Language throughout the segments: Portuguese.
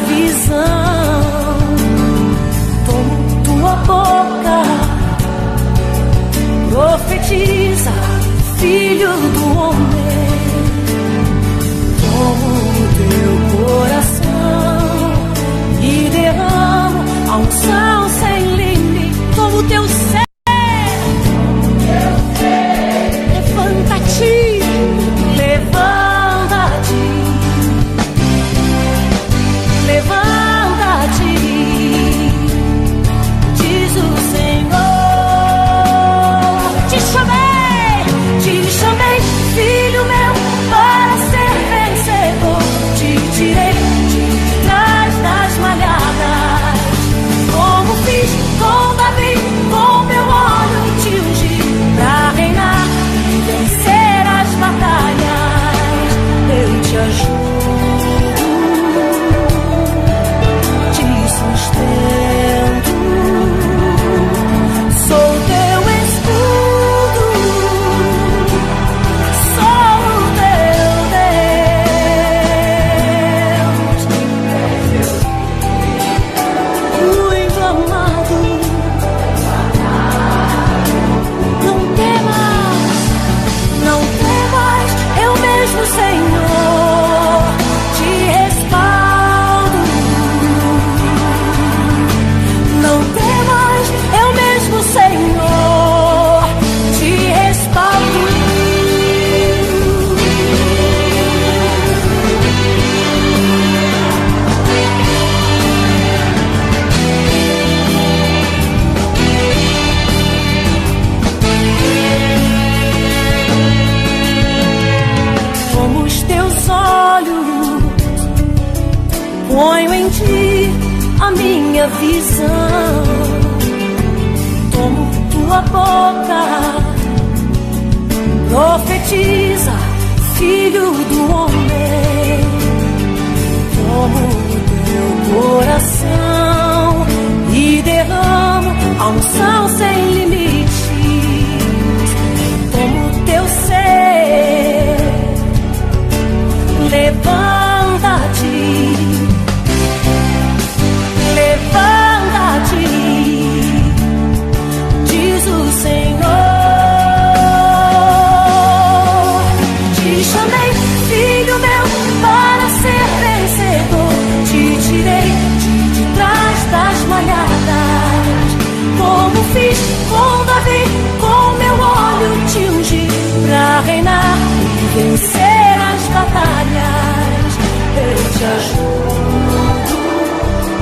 visão. Tomo tua boca, profetiza, filho do homem. Tomo teu coração e derramo a unção sem limite. Tomo teu ser, levanta-te, levanta-te, levanta-te, diz o Senhor. Te chamei, filho meu, para ser vencedor. Te tirei de trás das malhadas, como fiz com Davi, com meu óleo te ungi, pra reinar e vencer as batalhas. Eu te ajudo, te sustento, sou teu escudo, sou o teu Deus. Muito amado, não temas, não temas, eu mesmo, Senhor, te respaldo. Não temas, eu mesmo, Senhor, te respaldo. Como os teus olhos, ponho em ti a minha visão. Tomo tua boca, profetiza, filho do homem. Tomo teu coração e derramo a unção sem limites. Tomo teu ser, levanta-te, levanta-te, diz o Senhor. Te chamei, filho meu, para ser vencedor. Te tirei de trás das malhadas, como fiz com Davi, com meu óleo te ungi, pra reinar e vencer as batalhas. Eu te ajudo,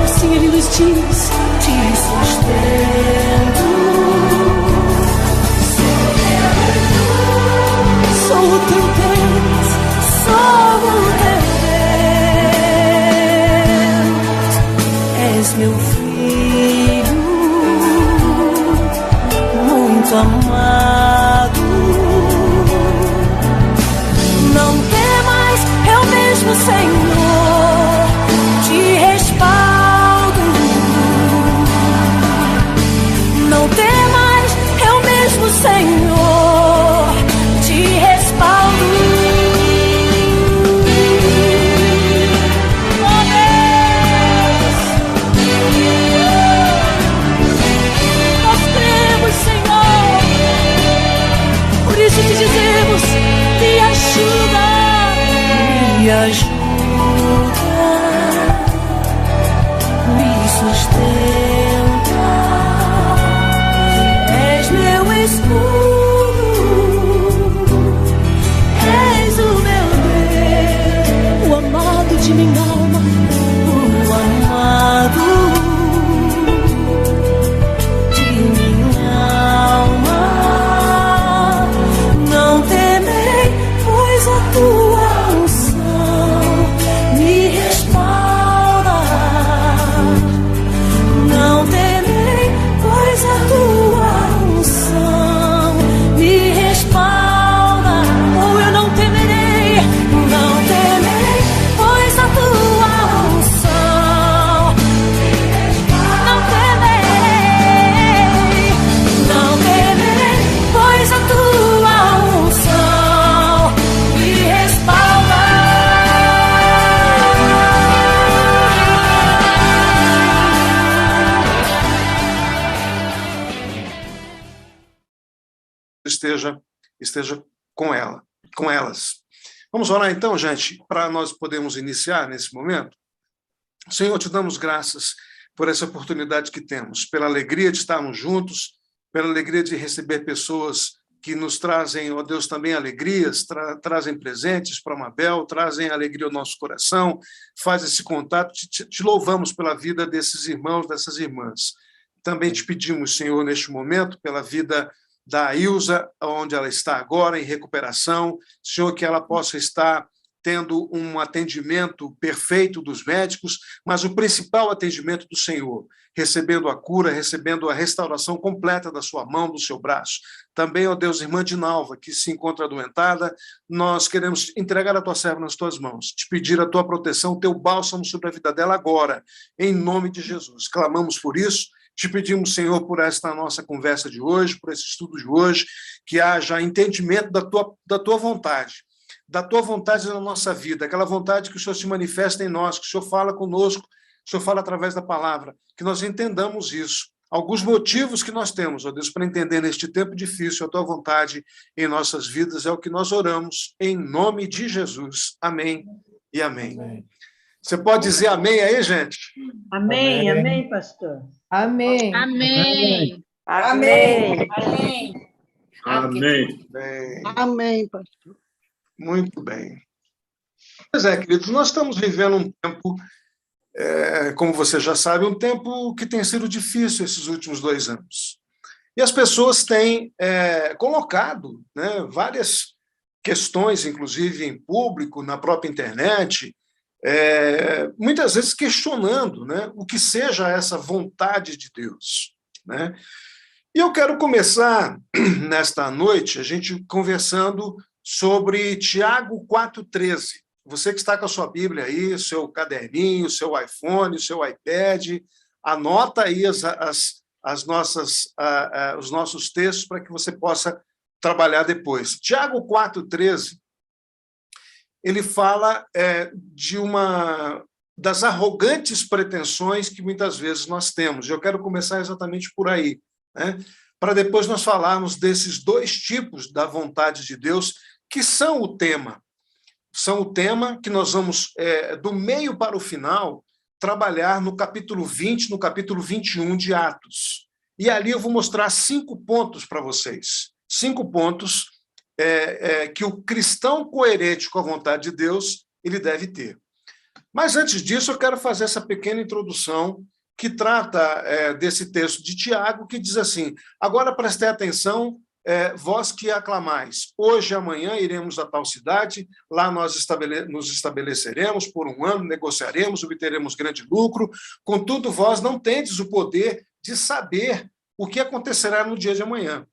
assim ele nos diz, te sustento. Sou o teu Deus, sou o teu Deus. És meu filho, muito amado. Não temas, eu mesmo, Senhor, te respaldo. Não temas, eu mesmo, Senhor, te respaldo. Oh Deus, nós cremos, Senhor, por isso te dizemos, me ajuda, me ajuda, me sustenta. És meu escudo, és o meu Deus, o amado de minha alma, o amado de minha alma. Não temerei, pois a tua unção me respalda. Não temerei, pois a tua unção me respalda. Ou eu não temerei, pois a tua esteja com ela, com elas. Vamos orar então, gente, para nós podermos iniciar nesse momento? Senhor, te damos graças por essa oportunidade que temos, pela alegria de estarmos juntos, pela alegria de receber pessoas que nos trazem, ó Deus, também alegrias, trazem presentes para Mabel, trazem alegria ao nosso coração, faz esse contato. Te louvamos pela vida desses irmãos, dessas irmãs. Também te pedimos, Senhor, neste momento, pela vida da Ilza, onde ela está agora, em recuperação. Senhor, que ela possa estar tendo um atendimento perfeito dos médicos, mas o principal atendimento do Senhor, recebendo a cura, recebendo a restauração completa da sua mão, do seu braço. Também, ó Deus, irmã Dinalva, que se encontra adoentada, nós queremos entregar a tua serva nas tuas mãos, te pedir a tua proteção, o teu bálsamo sobre a vida dela agora, em nome de Jesus. Clamamos por isso, te pedimos, Senhor, por esta nossa conversa de hoje, por esse estudo de hoje, que haja entendimento da tua vontade na nossa vida, aquela vontade que o Senhor se manifesta em nós, que o Senhor fala conosco, que o Senhor fala através da palavra, que nós entendamos isso. Alguns motivos que nós temos, ó Deus, para entender neste tempo difícil a tua vontade em nossas vidas, é o que nós oramos, em nome de Jesus. Amém e amém. Amém. Você pode dizer amém aí, gente? Amém, amém, pastor. Amém. Amém. Amém. Amém. Amém. Amém. Amém, pastor. Muito bem. Pois é, queridos, nós estamos vivendo um tempo, como você já sabe, um tempo que tem sido difícil esses últimos 2 anos. E as pessoas têm colocado, né, várias questões, inclusive em público, na própria internet, muitas vezes questionando, né, o que seja essa vontade de Deus. Né? E eu quero começar, nesta noite, a gente conversando sobre Tiago 4,13. Você que está com a sua Bíblia aí, seu caderninho, seu iPhone, seu iPad, anota aí os nossos textos para que você possa trabalhar depois. Tiago 4,13, ele fala das arrogantes pretensões que muitas vezes nós temos. Eu quero começar exatamente por aí, né? Para depois nós falarmos desses 2 tipos da vontade de Deus, que são o tema. São o tema que nós vamos, do meio para o final, trabalhar no capítulo 20, no capítulo 21 de Atos. E ali eu vou mostrar 5 pontos para vocês. 5 pontos que o cristão coerente com a vontade de Deus, ele deve ter. Mas antes disso, eu quero fazer essa pequena introdução que trata desse texto de Tiago, que diz assim: agora prestem atenção, vós que aclamais, hoje e amanhã iremos a tal cidade, lá nós nos estabeleceremos por 1 ano, negociaremos, obteremos grande lucro, contudo vós não tendes o poder de saber o que acontecerá no dia de amanhã.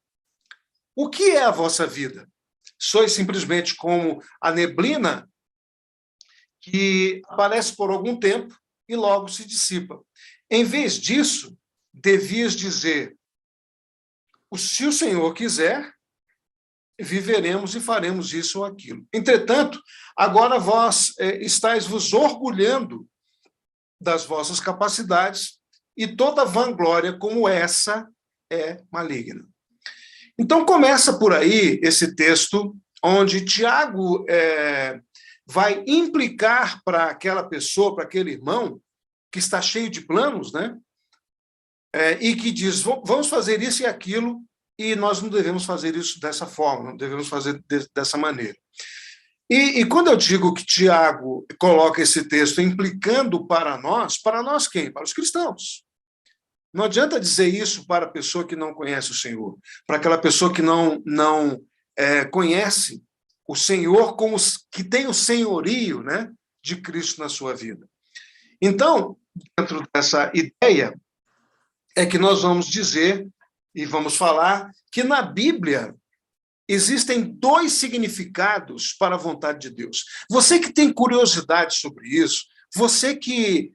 O que é a vossa vida? Sois simplesmente como a neblina que aparece por algum tempo e logo se dissipa. Em vez disso, devias dizer: se o Senhor quiser, viveremos e faremos isso ou aquilo. Entretanto, agora vós estáis vos orgulhando das vossas capacidades, e toda vanglória como essa é maligna. Então, começa por aí esse texto, onde Tiago vai implicar para aquela pessoa, para aquele irmão, que está cheio de planos, né? E que diz: vamos fazer isso e aquilo, e nós não devemos fazer isso dessa forma, não devemos fazer dessa maneira. E quando eu digo que Tiago coloca esse texto implicando para nós quem? Para os cristãos. Não adianta dizer isso para a pessoa que não conhece o Senhor, para aquela pessoa que não conhece o Senhor, como que tem o senhorio, né, de Cristo na sua vida. Então, dentro dessa ideia, é que nós vamos dizer e vamos falar que na Bíblia existem 2 significados para a vontade de Deus. Você que tem curiosidade sobre isso, você que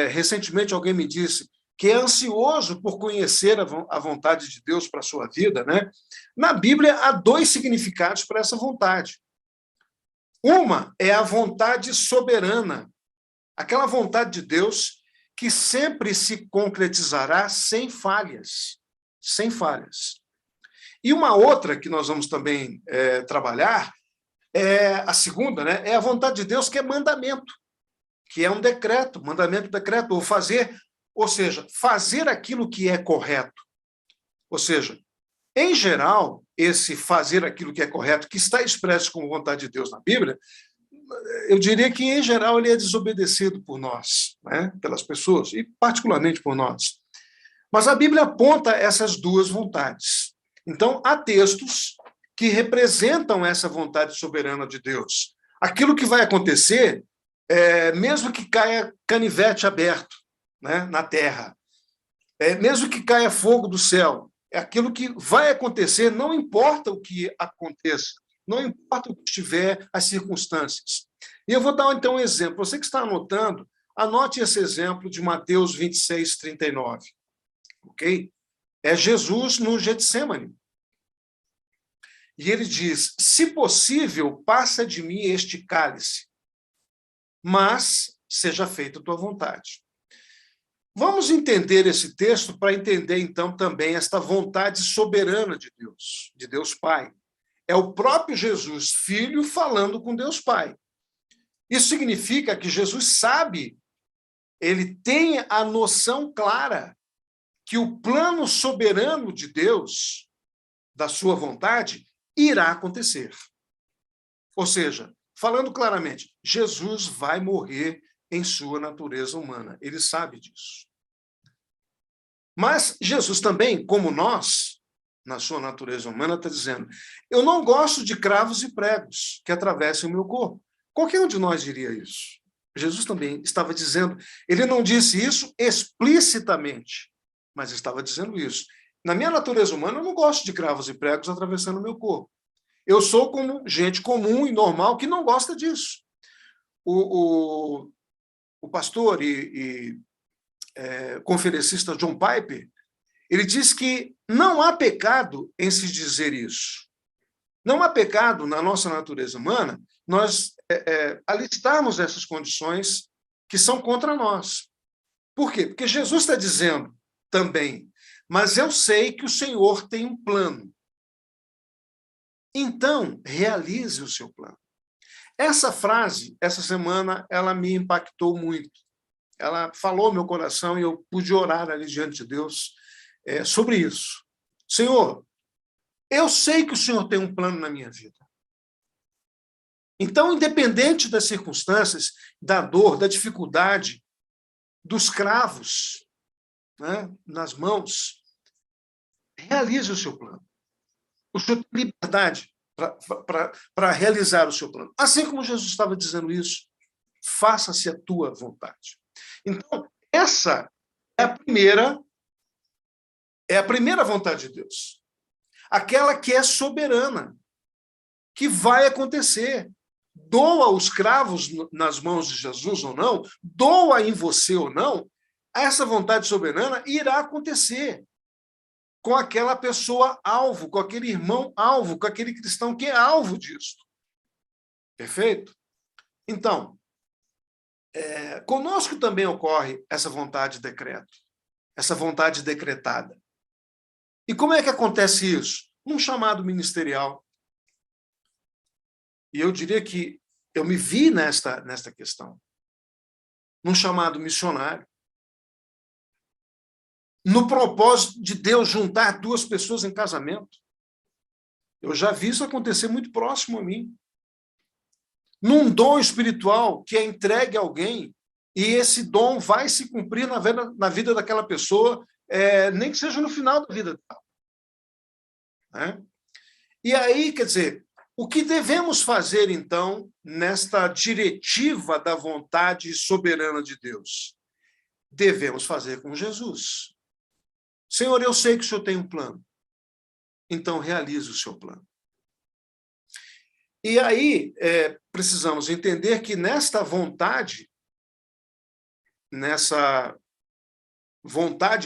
recentemente alguém me disse que é ansioso por conhecer a vontade de Deus para a sua vida, né? Na Bíblia há 2 significados para essa vontade. Uma é a vontade soberana, aquela vontade de Deus que sempre se concretizará sem falhas. Sem falhas. E uma outra que nós vamos também trabalhar, a segunda, né, é a vontade de Deus, que é mandamento, que é um decreto, mandamento, decreto, ou seja, fazer aquilo que é correto. Ou seja, em geral, esse fazer aquilo que é correto, que está expresso como vontade de Deus na Bíblia, eu diria que, em geral, ele é desobedecido por nós, né, pelas pessoas, e particularmente por nós. Mas a Bíblia aponta essas duas vontades. Então, há textos que representam essa vontade soberana de Deus. Aquilo que vai acontecer, mesmo que caia canivete aberto, né, na terra, mesmo que caia fogo do céu, é aquilo que vai acontecer, não importa o que aconteça, não importa o que estiver as circunstâncias. E eu vou dar, então, um exemplo. Você que está anotando, anote esse exemplo de Mateus 26, 39. Ok? É Jesus no Getsêmani. E ele diz, se possível, passa de mim este cálice, mas seja feita a tua vontade. Vamos entender esse texto para entender, então, também esta vontade soberana de Deus Pai. É o próprio Jesus, Filho, falando com Deus Pai. Isso significa que Jesus sabe, ele tem a noção clara que o plano soberano de Deus, da sua vontade, irá acontecer. Ou seja, falando claramente, Jesus vai morrer em sua natureza humana. Ele sabe disso. Mas Jesus também, como nós, na sua natureza humana, está dizendo, eu não gosto de cravos e pregos que atravessem o meu corpo. Qualquer um de nós diria isso. Jesus também estava dizendo, ele não disse isso explicitamente, mas estava dizendo isso. Na minha natureza humana, eu não gosto de cravos e pregos atravessando o meu corpo. Eu sou como gente comum e normal que não gosta disso. O pastor e conferencista John Piper, ele diz que não há pecado em se dizer isso. Não há pecado na nossa natureza humana nós alistarmos essas condições que são contra nós. Por quê? Porque Jesus está dizendo também, mas eu sei que o Senhor tem um plano. Então, realize o seu plano. Essa frase, essa semana, ela me impactou muito. Ela falou no meu coração e eu pude orar ali diante de Deus sobre isso. Senhor, eu sei que o Senhor tem um plano na minha vida. Então, independente das circunstâncias, da dor, da dificuldade, dos cravos, né, nas mãos, realize o seu plano. O Senhor tem liberdade para realizar o seu plano. Assim como Jesus estava dizendo isso, faça-se a tua vontade. Então, essa é a primeira vontade de Deus. Aquela que é soberana, que vai acontecer. Doa os cravos nas mãos de Jesus ou não, doa em você ou não, essa vontade soberana irá acontecer com aquela pessoa alvo, com aquele irmão alvo, com aquele cristão que é alvo disso. Perfeito? Então, conosco também ocorre essa vontade de decreto, essa vontade decretada. E como é que acontece isso? Num chamado ministerial. E eu diria que eu me vi nesta questão. Num chamado missionário. No propósito de Deus juntar duas pessoas em casamento. Eu já vi isso acontecer muito próximo a mim. Num dom espiritual que é entregue a alguém, e esse dom vai se cumprir na vida daquela pessoa, nem que seja no final da vida dela. Né? E aí, quer dizer, o que devemos fazer, então, nesta diretiva da vontade soberana de Deus? Devemos fazer com Jesus. Senhor, eu sei que o Senhor tem um plano. Então, realize o seu plano. E aí, precisamos entender que nessa vontade,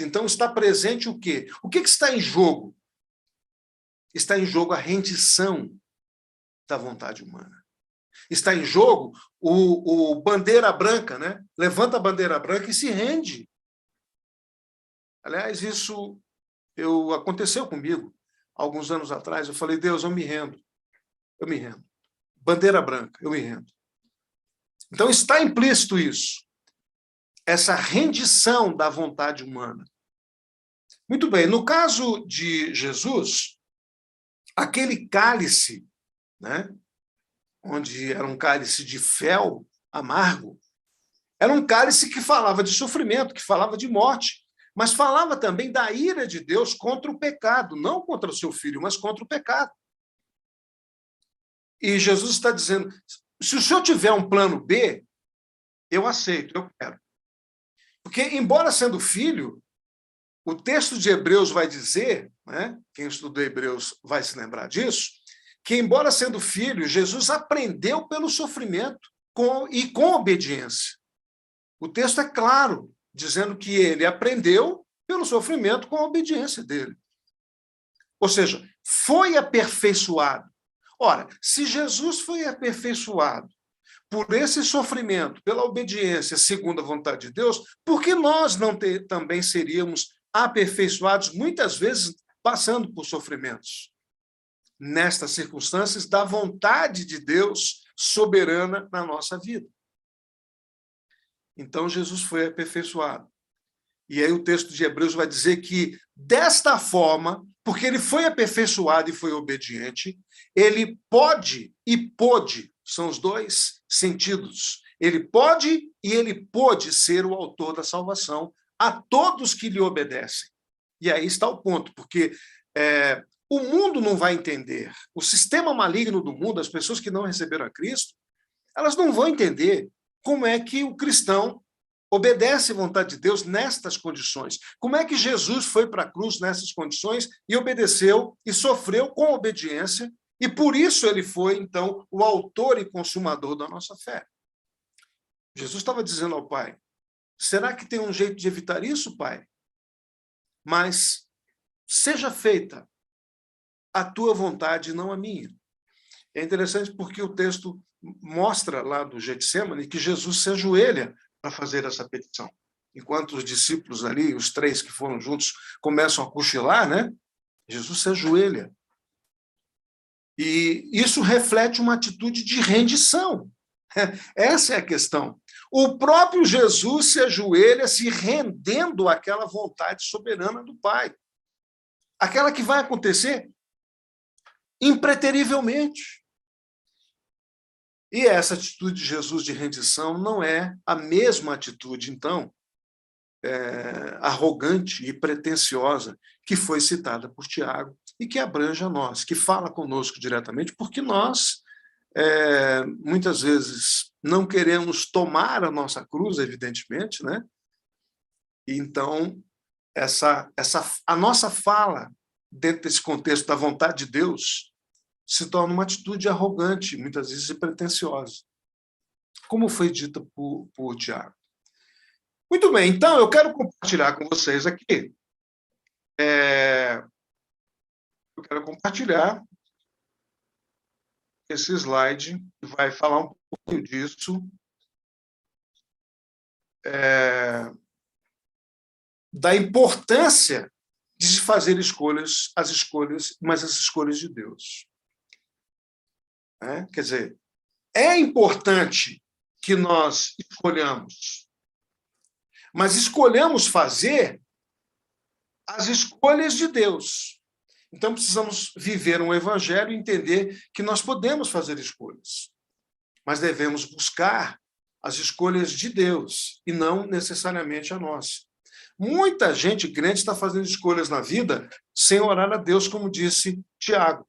então, está presente o quê? O que está em jogo? Está em jogo a rendição da vontade humana. Está em jogo o bandeira branca, né? Levanta a bandeira branca e se rende. Aliás, isso aconteceu comigo. alguns anos atrás, eu falei, Deus, eu me rendo. Eu me rendo. Bandeira branca, eu me rendo. Então está implícito isso. Essa rendição da vontade humana. Muito bem, no caso de Jesus, aquele cálice, né, onde era um cálice de fel amargo, era um cálice que falava de sofrimento, que falava de morte, mas falava também da ira de Deus contra o pecado, não contra o seu filho, mas contra o pecado. E Jesus está dizendo, se o senhor tiver um plano B, eu aceito, eu quero. Porque, embora sendo filho, o texto de Hebreus vai dizer, né, quem estudou Hebreus vai se lembrar disso, que, embora sendo filho, Jesus aprendeu pelo sofrimento e com obediência. O texto é claro, dizendo que ele aprendeu pelo sofrimento com a obediência dele. Ou seja, foi aperfeiçoado. Ora, se Jesus foi aperfeiçoado por esse sofrimento, pela obediência segundo a vontade de Deus, por que nós não também seríamos aperfeiçoados, muitas vezes passando por sofrimentos? Nestas circunstâncias, da vontade de Deus soberana na nossa vida. Então, Jesus foi aperfeiçoado. E aí o texto de Hebreus vai dizer que, desta forma, porque ele foi aperfeiçoado e foi obediente, ele pode e pôde, são os dois sentidos, ele pode e ele pôde ser o autor da salvação a todos que lhe obedecem. E aí está o ponto, porque o mundo não vai entender, o sistema maligno do mundo, as pessoas que não receberam a Cristo, elas não vão entender como é que o cristão obedece à vontade de Deus nestas condições. Como é que Jesus foi para a cruz nessas condições e obedeceu e sofreu com obediência, e por isso ele foi, então, o autor e consumador da nossa fé. Jesus estava dizendo ao Pai, será que tem um jeito de evitar isso, Pai? Mas seja feita a tua vontade, não a minha. É interessante porque o texto mostra lá do Getsemane que Jesus se ajoelha para fazer essa petição. Enquanto os discípulos ali, os 3 que foram juntos, começam a cochilar, né? Jesus se ajoelha. E isso reflete uma atitude de rendição. Essa é a questão. O próprio Jesus se ajoelha se rendendo àquela vontade soberana do Pai. Aquela que vai acontecer impreterivelmente. E essa atitude de Jesus de rendição não é a mesma atitude, então, arrogante e pretensiosa que foi citada por Tiago e que abrange a nós, que fala conosco diretamente, porque nós, muitas vezes, não queremos tomar a nossa cruz, evidentemente, né? E então, a nossa fala, dentro desse contexto da vontade de Deus, se torna uma atitude arrogante, muitas vezes pretensiosa, como foi dita por Tiago. Muito bem, então eu quero compartilhar com vocês aqui. Eu quero compartilhar esse slide, que vai falar um pouquinho disso, da importância de se fazer escolhas, mas as escolhas de Deus. Quer dizer, é importante que nós escolhamos, mas escolhamos fazer as escolhas de Deus. Então, precisamos viver um evangelho e entender que nós podemos fazer escolhas, mas devemos buscar as escolhas de Deus e não necessariamente a nossa. Muita gente crente está fazendo escolhas na vida sem orar a Deus, como disse Tiago.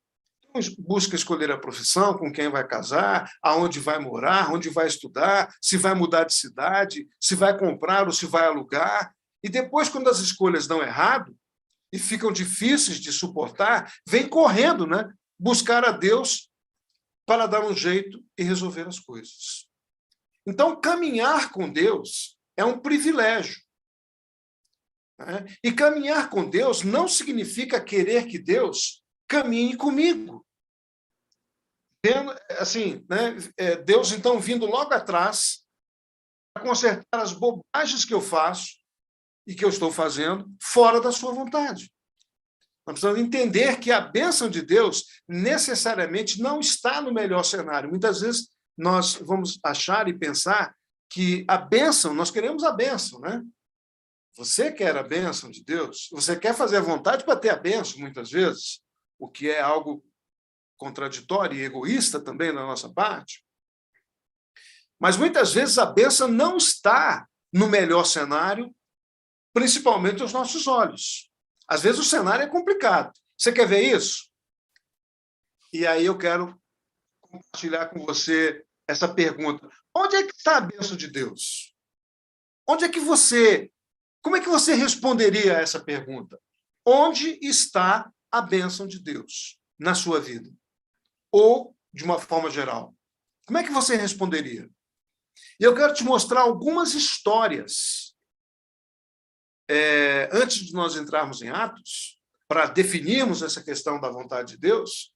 Busca escolher a profissão, com quem vai casar, aonde vai morar, onde vai estudar, se vai mudar de cidade, se vai comprar ou se vai alugar. E depois, quando as escolhas dão errado e ficam difíceis de suportar, vem correndo, né? Buscar a Deus para dar um jeito e resolver as coisas. Então, caminhar com Deus é um privilégio. E caminhar com Deus não significa querer que Deus caminhe comigo. Assim, né? Deus, então, vindo logo atrás para consertar as bobagens que eu faço e que eu estou fazendo fora da sua vontade. Nós precisamos entender que a bênção de Deus necessariamente não está no melhor cenário. Muitas vezes nós vamos achar e pensar que a bênção, nós queremos a bênção, né? Você quer a bênção de Deus? Você quer fazer a vontade para ter a bênção, muitas vezes, o que é algo contraditório e egoísta também da nossa parte. Mas muitas vezes a bênção não está no melhor cenário, principalmente aos nossos olhos. Às vezes o cenário é complicado. Você quer ver isso? E aí eu quero compartilhar com você essa pergunta. Onde é que está a bênção de Deus? Onde é que você... Como é que você responderia a essa pergunta? Onde está a bênção de Deus na sua vida? Ou, de uma forma geral? Como é que você responderia? E eu quero te mostrar algumas histórias. Antes de nós entrarmos em Atos, para definirmos essa questão da vontade de Deus,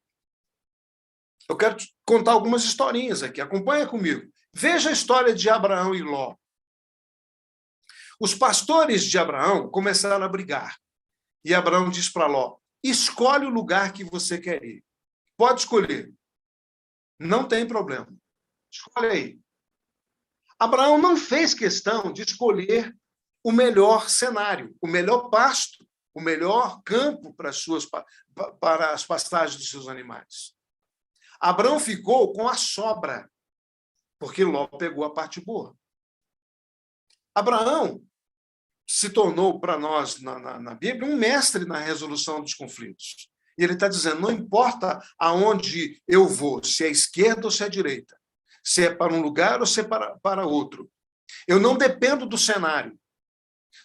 eu quero te contar algumas historinhas aqui. Acompanha comigo. Veja a história de Abraão e Ló. Os pastores de Abraão começaram a brigar. E Abraão diz para Ló, escolhe o lugar que você quer ir. Pode escolher. Não tem problema. Escolhe aí. Abraão não fez questão de escolher o melhor cenário, o melhor pasto, o melhor campo para as pastagens dos seus animais. Abraão ficou com a sobra, porque Ló pegou a parte boa. Abraão se tornou, para nós, na Bíblia, um mestre na resolução dos conflitos. E ele está dizendo, não importa aonde eu vou, se é à esquerda ou se é à direita, se é para um lugar ou se é para outro. Eu não dependo do cenário.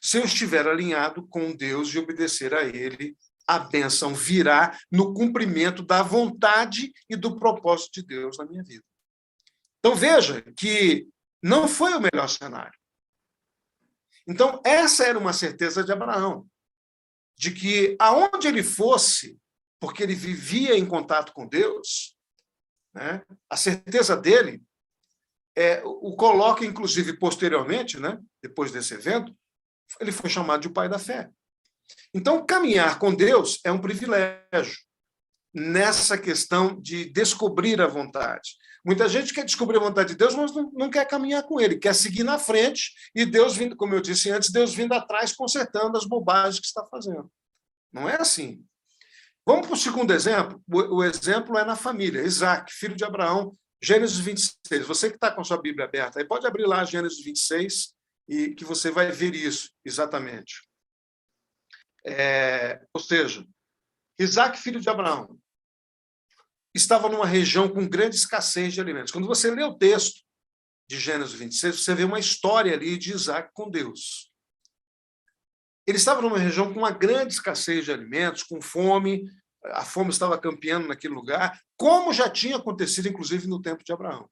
Se eu estiver alinhado com Deus e obedecer a Ele, a bênção virá no cumprimento da vontade e do propósito de Deus na minha vida. Então, veja que não foi o melhor cenário. Então, essa era uma certeza de Abraão, de que aonde ele fosse, porque ele vivia em contato com Deus, né, a certeza dele o coloca, inclusive, posteriormente, né, depois desse evento, ele foi chamado de o pai da fé. Então, caminhar com Deus é um privilégio nessa questão de descobrir a vontade. Muita gente quer descobrir a vontade de Deus, mas não quer caminhar com ele, quer seguir na frente e Deus vindo, como eu disse antes, Deus vindo atrás consertando as bobagens que está fazendo. Não é assim. Vamos para o segundo exemplo. O exemplo é na família. Isaac, filho de Abraão, Gênesis 26. Você que está com a sua Bíblia aberta, aí pode abrir lá Gênesis 26 e que você vai ver isso exatamente. Ou seja, Isaac, filho de Abraão, estava numa região com grande escassez de alimentos. Quando você lê o texto de Gênesis 26, você vê uma história ali de Isaac com Deus. Ele estava numa região com uma grande escassez de alimentos, com fome, a fome estava campeando naquele lugar, como já tinha acontecido, inclusive, no tempo de Abraão.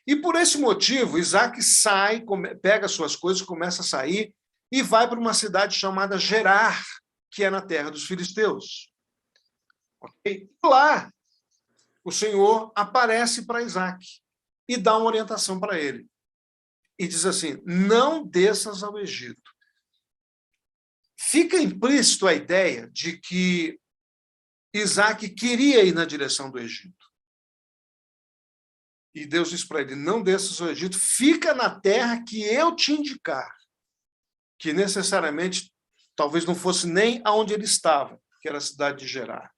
E por esse motivo, Isaac sai, pega suas coisas, começa a sair e vai para uma cidade chamada Gerar, que é na terra dos filisteus. Okay? Lá, o Senhor aparece para Isaac e dá uma orientação para ele. E diz assim, não desças ao Egito. Fica implícito a ideia de que Isaac queria ir na direção do Egito. E Deus diz para ele, não desças ao Egito, fica na terra que eu te indicar. Que necessariamente, talvez não fosse nem aonde ele estava, que era a cidade de Gerar.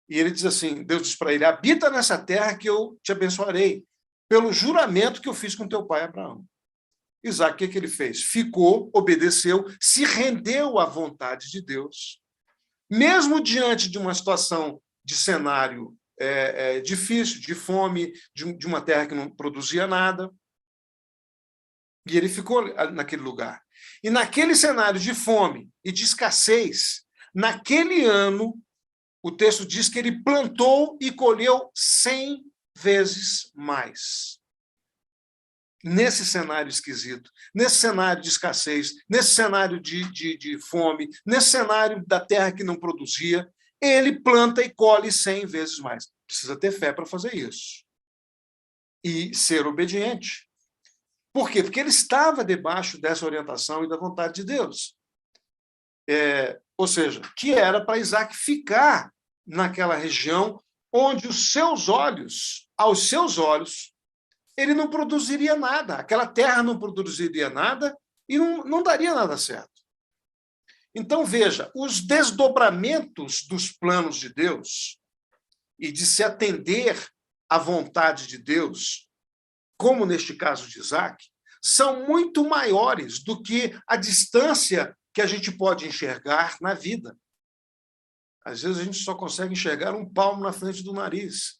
E ele diz assim, Deus diz para ele, habita nessa terra que eu te abençoarei, pelo juramento que eu fiz com teu pai Abraão. Isaac, o que ele fez? Ficou, obedeceu, se rendeu à vontade de Deus, mesmo diante de uma situação de cenário difícil, de fome, de uma terra que não produzia nada. E ele ficou naquele lugar. E naquele cenário de fome e de escassez, naquele ano, o texto diz que ele plantou e colheu 100 vezes mais. Nesse cenário esquisito, nesse cenário de escassez, nesse cenário de fome, nesse cenário da terra que não produzia, ele planta e colhe 100 vezes mais. Precisa ter fé para fazer isso. E ser obediente. Por quê? Porque ele estava debaixo dessa orientação e da vontade de Deus. ou seja, que era para Isaac ficar naquela região onde aos seus olhos, ele não produziria nada, aquela terra não produziria nada e não daria nada certo. Então, veja, os desdobramentos dos planos de Deus e de se atender à vontade de Deus, como neste caso de Isaac, são muito maiores do que a distância que a gente pode enxergar na vida. Às vezes a gente só consegue enxergar um palmo na frente do nariz.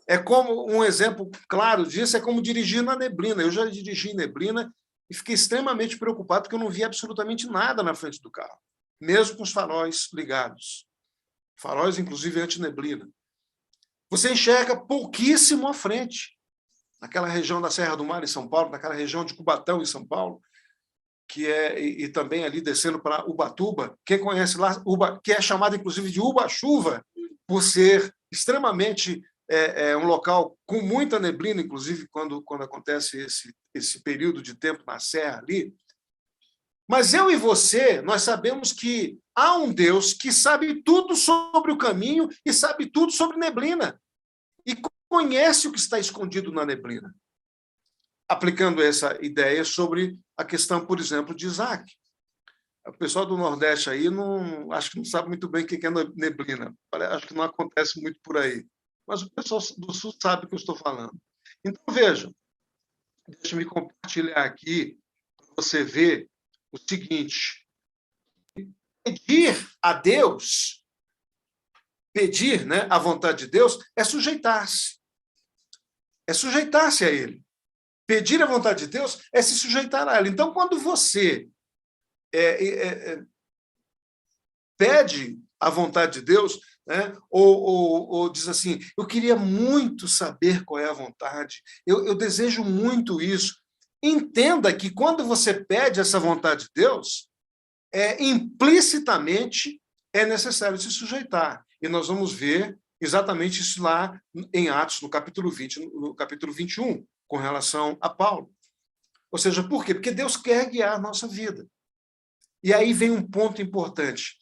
É como um exemplo claro disso, é como dirigir na neblina. Eu já dirigi em neblina e fiquei extremamente preocupado porque eu não via absolutamente nada na frente do carro, mesmo com os faróis ligados. Faróis, inclusive, anti-neblina. Você enxerga pouquíssimo à frente. Naquela região da Serra do Mar, em São Paulo, naquela região de Cubatão, em São Paulo, e também ali descendo para Ubatuba, quem conhece lá, que é chamado, inclusive, de Uba-chuva, por ser extremamente um local com muita neblina, inclusive, quando acontece esse período de tempo na serra ali. Mas eu e você, nós sabemos que há um Deus que sabe tudo sobre o caminho e sabe tudo sobre neblina. E conhece o que está escondido na neblina. Aplicando essa ideia sobre a questão, por exemplo, de Isaac. O pessoal do Nordeste aí acho que não sabe muito bem o que é neblina. Acho que não acontece muito por aí. Mas o pessoal do Sul sabe o que eu estou falando. Então, vejam, deixa-me compartilhar aqui para você ver o seguinte. Pedir a Deus, pedir, né, a vontade de Deus, é sujeitar-se. É sujeitar-se a Ele. Pedir a vontade de Deus é se sujeitar a ela. Então, quando você pede a vontade de Deus, né, ou diz assim, eu queria muito saber qual é a vontade, eu desejo muito isso. Entenda que quando você pede essa vontade de Deus, implicitamente é necessário se sujeitar. E nós vamos ver exatamente isso lá em Atos, no capítulo 20, no capítulo 21, com relação a Paulo. Ou seja, por quê? Porque Deus quer guiar a nossa vida. E aí vem um ponto importante.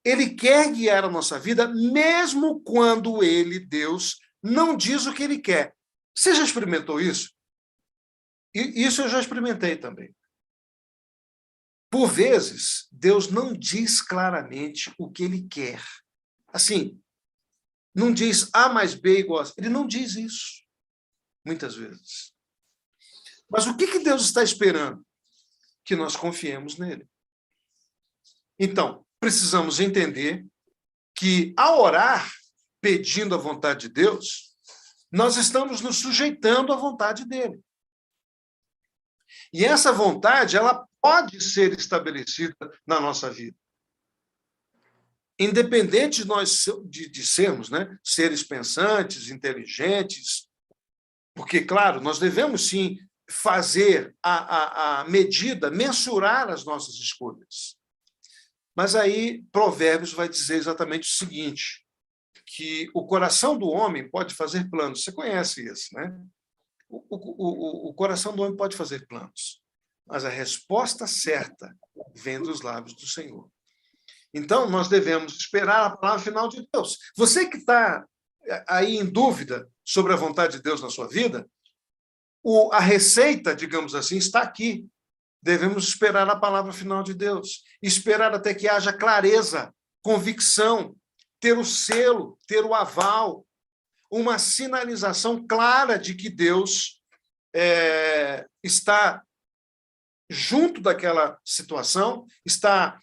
Ele quer guiar a nossa vida mesmo quando ele, Deus, não diz o que ele quer. Você já experimentou isso? Isso eu já experimentei também. Por vezes, Deus não diz claramente o que ele quer. Assim, não diz A mais B igual a... Ele não diz isso, muitas vezes. Mas o que Deus está esperando? Que nós confiemos nele. Então, precisamos entender que, ao orar, pedindo a vontade de Deus, nós estamos nos sujeitando à vontade dele. E essa vontade, ela pode ser estabelecida na nossa vida. Independente de nós de sermos, né, seres pensantes, inteligentes, porque, claro, nós devemos, sim, fazer a medida, mensurar as nossas escolhas. Mas aí Provérbios vai dizer exatamente o seguinte, que o coração do homem pode fazer planos. Você conhece isso, né? O coração do homem pode fazer planos, mas a resposta certa vem dos lábios do Senhor. Então, nós devemos esperar a palavra final de Deus. Você que está aí em dúvida sobre a vontade de Deus na sua vida, a receita, digamos assim, está aqui. Devemos esperar a palavra final de Deus, esperar até que haja clareza, convicção, ter o selo, ter o aval, uma sinalização clara de que Deus está junto daquela situação, está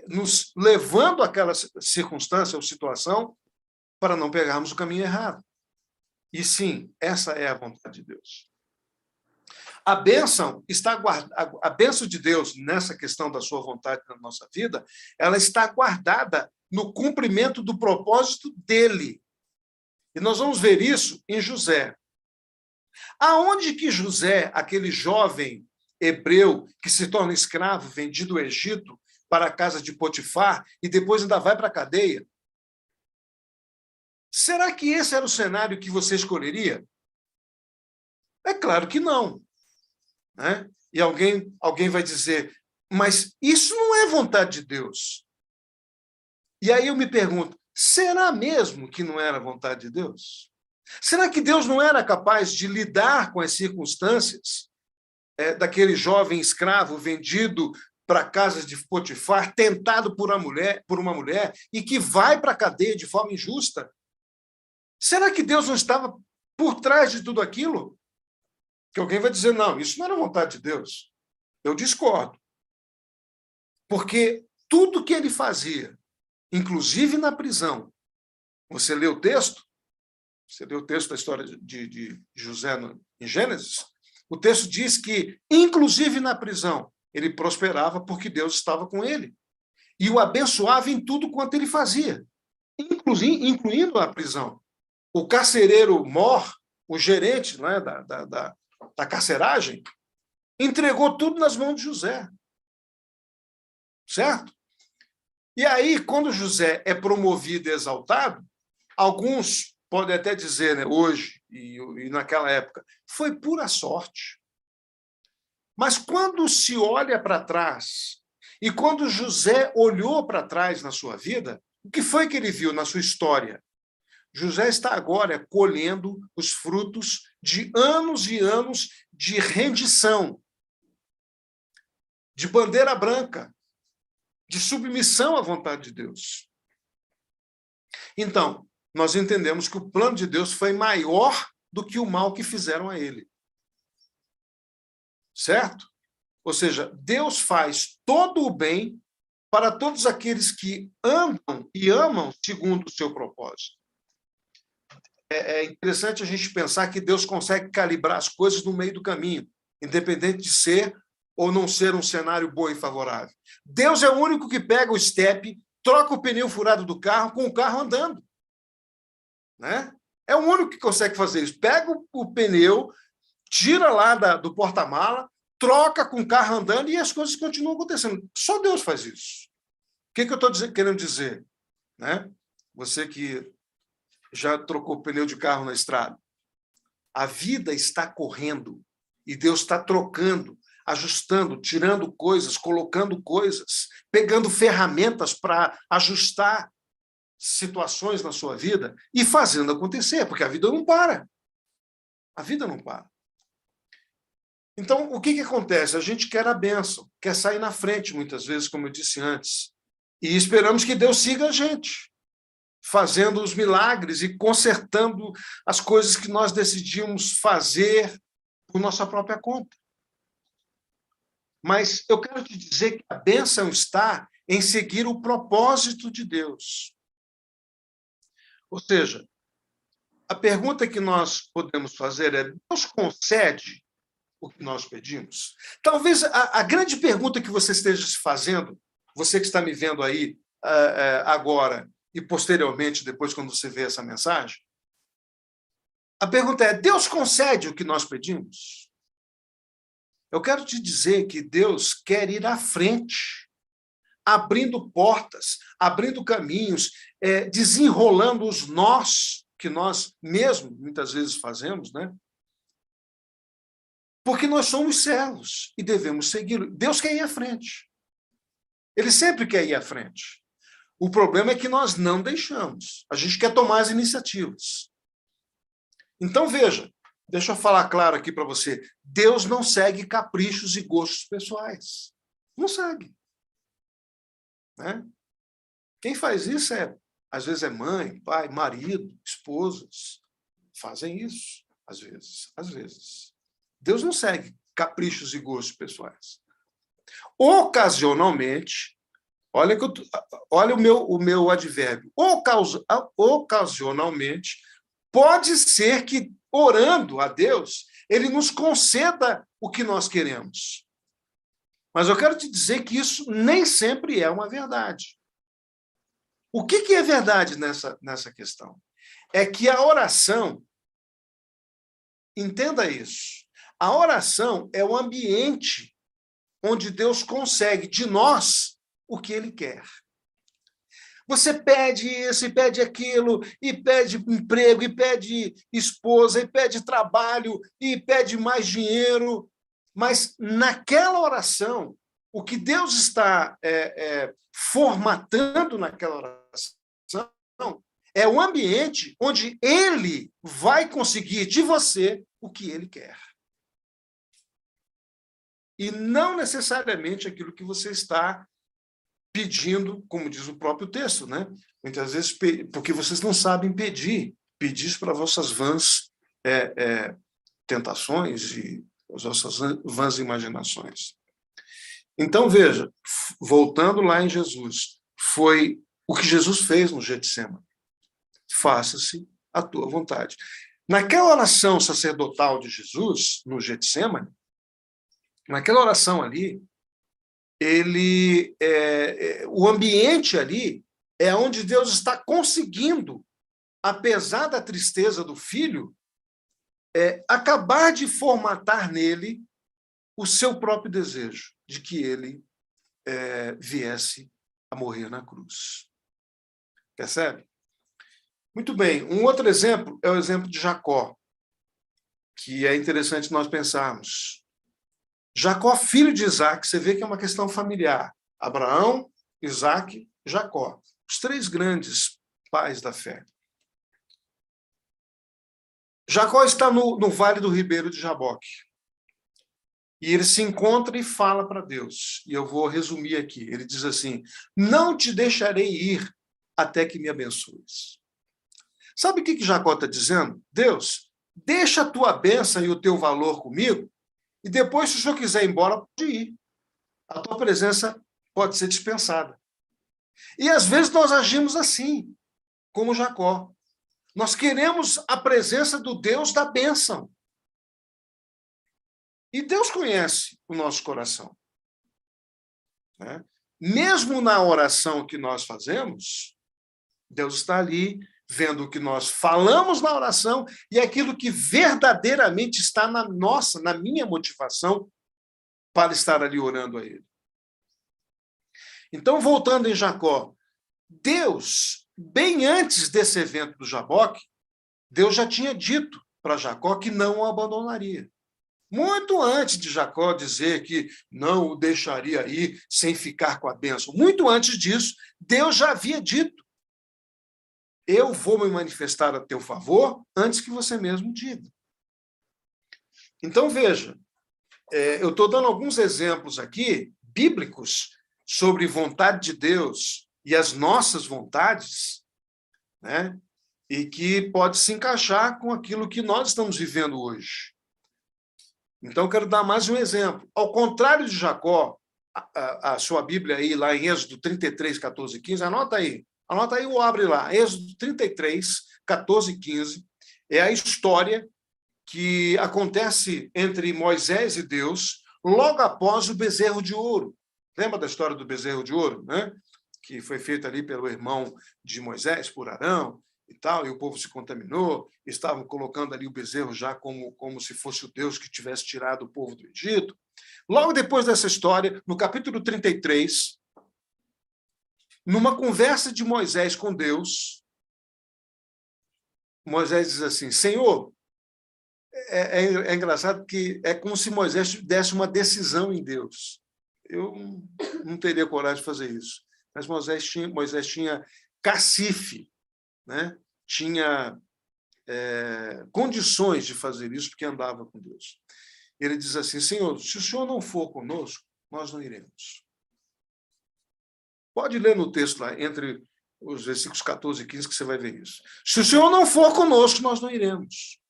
nos levando àquela circunstância ou situação para não pegarmos o caminho errado. E sim, essa é a vontade de Deus. A bênção de Deus nessa questão da sua vontade na nossa vida, ela está guardada no cumprimento do propósito dele. E nós vamos ver isso em José. Aonde que José, aquele jovem hebreu que se torna escravo, vendido ao Egito para a casa de Potifar e depois ainda vai para a cadeia? Será que esse era o cenário que você escolheria? É claro que não. Né? E alguém vai dizer, mas isso não é vontade de Deus. E aí eu me pergunto, será mesmo que não era a vontade de Deus? Será que Deus não era capaz de lidar com as circunstâncias daquele jovem escravo vendido para casas de Potifar, tentado por uma mulher e que vai para a cadeia de forma injusta? Será que Deus não estava por trás de tudo aquilo? Que alguém vai dizer, não, isso não era vontade de Deus. Eu discordo. Porque tudo que ele fazia, inclusive na prisão, você lê o texto? Você lê o texto da história de José em Gênesis? O texto diz que, inclusive na prisão, ele prosperava porque Deus estava com ele. E o abençoava em tudo quanto ele fazia, incluindo a prisão. O carcereiro Mor, o gerente, né, da carceragem, entregou tudo nas mãos de José. Certo? E aí, quando José é promovido e exaltado, alguns podem até dizer, né, hoje e naquela época, foi pura sorte. Mas quando se olha para trás, e quando José olhou para trás na sua vida, o que foi que ele viu na sua história? José está agora colhendo os frutos de anos e anos de rendição, de bandeira branca, de submissão à vontade de Deus. Então, nós entendemos que o plano de Deus foi maior do que o mal que fizeram a ele. Certo? Ou seja, Deus faz todo o bem para todos aqueles que andam e amam segundo o seu propósito. É interessante a gente pensar que Deus consegue calibrar as coisas no meio do caminho, independente de ser ou não ser um cenário bom e favorável. Deus é o único que pega o estepe, troca o pneu furado do carro com o carro andando. Né? É o único que consegue fazer isso. Pega o pneu, tira lá do porta-mala, troca com o carro andando e as coisas continuam acontecendo. Só Deus faz isso. O que eu estou querendo dizer? Né? Você que já trocou pneu de carro na estrada. A vida está correndo e Deus está trocando, ajustando, tirando coisas, colocando coisas, pegando ferramentas para ajustar situações na sua vida e fazendo acontecer, porque a vida não para. A vida não para. Então, o que acontece? A gente quer a bênção, quer sair na frente, muitas vezes, como eu disse antes, e esperamos que Deus siga a gente, fazendo os milagres e consertando as coisas que nós decidimos fazer por nossa própria conta. Mas eu quero te dizer que a bênção está em seguir o propósito de Deus. Ou seja, a pergunta que nós podemos fazer é: Deus concede o que nós pedimos? Talvez a grande pergunta que você esteja se fazendo, você que está me vendo aí agora e posteriormente, depois quando você vê essa mensagem, a pergunta é: Deus concede o que nós pedimos? Eu quero te dizer que Deus quer ir à frente, abrindo portas, abrindo caminhos, desenrolando os nós que nós mesmo muitas vezes fazemos, né? Porque nós somos servos e devemos segui-lo. Deus quer ir à frente. Ele sempre quer ir à frente. O problema é que nós não deixamos. A gente quer tomar as iniciativas. Então, veja, deixa eu falar claro aqui para você. Deus não segue caprichos e gostos pessoais. Não segue. Né? Quem faz isso às vezes é mãe, pai, marido, esposas. Fazem isso, às vezes. Às vezes. Deus não segue caprichos e gostos pessoais. Ocasionalmente, olha o meu advérbio, ocasionalmente, pode ser que, orando a Deus, ele nos conceda o que nós queremos. Mas eu quero te dizer que isso nem sempre é uma verdade. O que é verdade nessa questão? É que a oração, entenda isso, a oração é o ambiente onde Deus consegue de nós o que Ele quer. Você pede isso, e pede aquilo, e pede emprego, e pede esposa, e pede trabalho, e pede mais dinheiro, mas naquela oração, o que Deus está formatando naquela oração é o ambiente onde Ele vai conseguir de você o que Ele quer. E não necessariamente aquilo que você está pedindo, como diz o próprio texto, né? Muitas vezes, porque vocês não sabem pedir. Pedis para vossas vãs tentações e as vossas vãs imaginações. Então, veja, voltando lá em Jesus, foi o que Jesus fez no Getsêmani. Faça-se a tua vontade. Naquela oração sacerdotal de Jesus, no Getsêmani, naquela oração ali, o ambiente ali é onde Deus está conseguindo, apesar da tristeza do filho, acabar de formatar nele o seu próprio desejo de que ele viesse a morrer na cruz. Percebe? Muito bem. Um outro exemplo é o exemplo de Jacó, que é interessante nós pensarmos. Jacó, filho de Isaac, você vê que é uma questão familiar. Abraão, Isaac, Jacó. Os três grandes pais da fé. Jacó está no vale do Ribeiro de Jaboque. E ele se encontra e fala para Deus. E eu vou resumir aqui. Ele diz assim: não te deixarei ir até que me abençoes. Sabe o que Jacó está dizendo? Deus, deixa a tua bênção e o teu valor comigo, e depois, se o senhor quiser ir embora, pode ir. A tua presença pode ser dispensada. E às vezes nós agimos assim, como Jacó. Nós queremos a presença do Deus da bênção. E Deus conhece o nosso coração. Né? Mesmo na oração que nós fazemos, Deus está ali vendo o que nós falamos na oração e aquilo que verdadeiramente está na minha motivação para estar ali orando a Ele. Então, voltando em Jacó, Deus, bem antes desse evento do Jaboque, Deus já tinha dito para Jacó que não o abandonaria. Muito antes de Jacó dizer que não o deixaria ir sem ficar com a bênção. Muito antes disso, Deus já havia dito: eu vou me manifestar a teu favor antes que você mesmo diga. Então, veja, eu estou dando alguns exemplos aqui, bíblicos, sobre vontade de Deus e as nossas vontades, né? E que pode se encaixar com aquilo que nós estamos vivendo hoje. Então, eu quero dar mais um exemplo. Ao contrário de Jacó, a sua Bíblia aí, lá em Êxodo 33, 14 e 15, anota aí ou abre lá. Êxodo 33, 14 e 15, é a história que acontece entre Moisés e Deus logo após o bezerro de ouro. Lembra da história do bezerro de ouro, né? Que foi feita ali pelo irmão de Moisés, por Arão, e tal, e o povo se contaminou, estavam colocando ali o bezerro já como se fosse o Deus que tivesse tirado o povo do Egito. Logo depois dessa história, no capítulo 33, numa conversa de Moisés com Deus, Moisés diz assim: Senhor, é engraçado que é como se Moisés desse uma decisão em Deus. Eu não teria coragem de fazer isso. Mas Moisés tinha cacife, né? Tinha condições de fazer isso, porque andava com Deus. Ele diz assim: Senhor, se o Senhor não for conosco, nós não iremos. Pode ler no texto lá, entre os versículos 14 e 15, que você vai ver isso. Se o Senhor não for conosco, nós não iremos.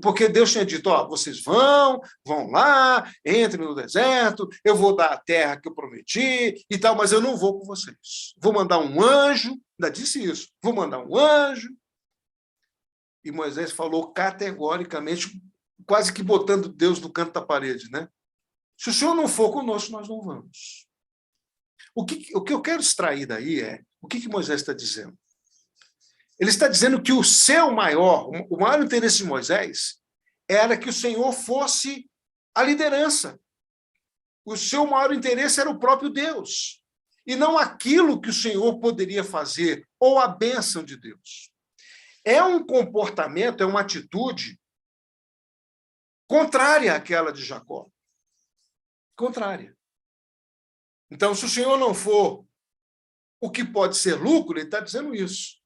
Porque Deus tinha dito: vocês vão lá, entrem no deserto, eu vou dar a terra que eu prometi e tal, mas eu não vou com vocês. Vou mandar um anjo, ainda disse isso, vou mandar um anjo. E Moisés falou categoricamente, quase que botando Deus no canto da parede, né? Se o Senhor não for conosco, nós não vamos. O que eu quero extrair daí o que Moisés está dizendo? Ele está dizendo que o maior interesse de Moisés era que o Senhor fosse a liderança. O seu maior interesse era o próprio Deus, e não aquilo que o Senhor poderia fazer, ou a bênção de Deus. É um comportamento, é uma atitude contrária àquela de Jacó. Contrária. Então, se o Senhor não for o que pode ser lucro, ele está dizendo isso.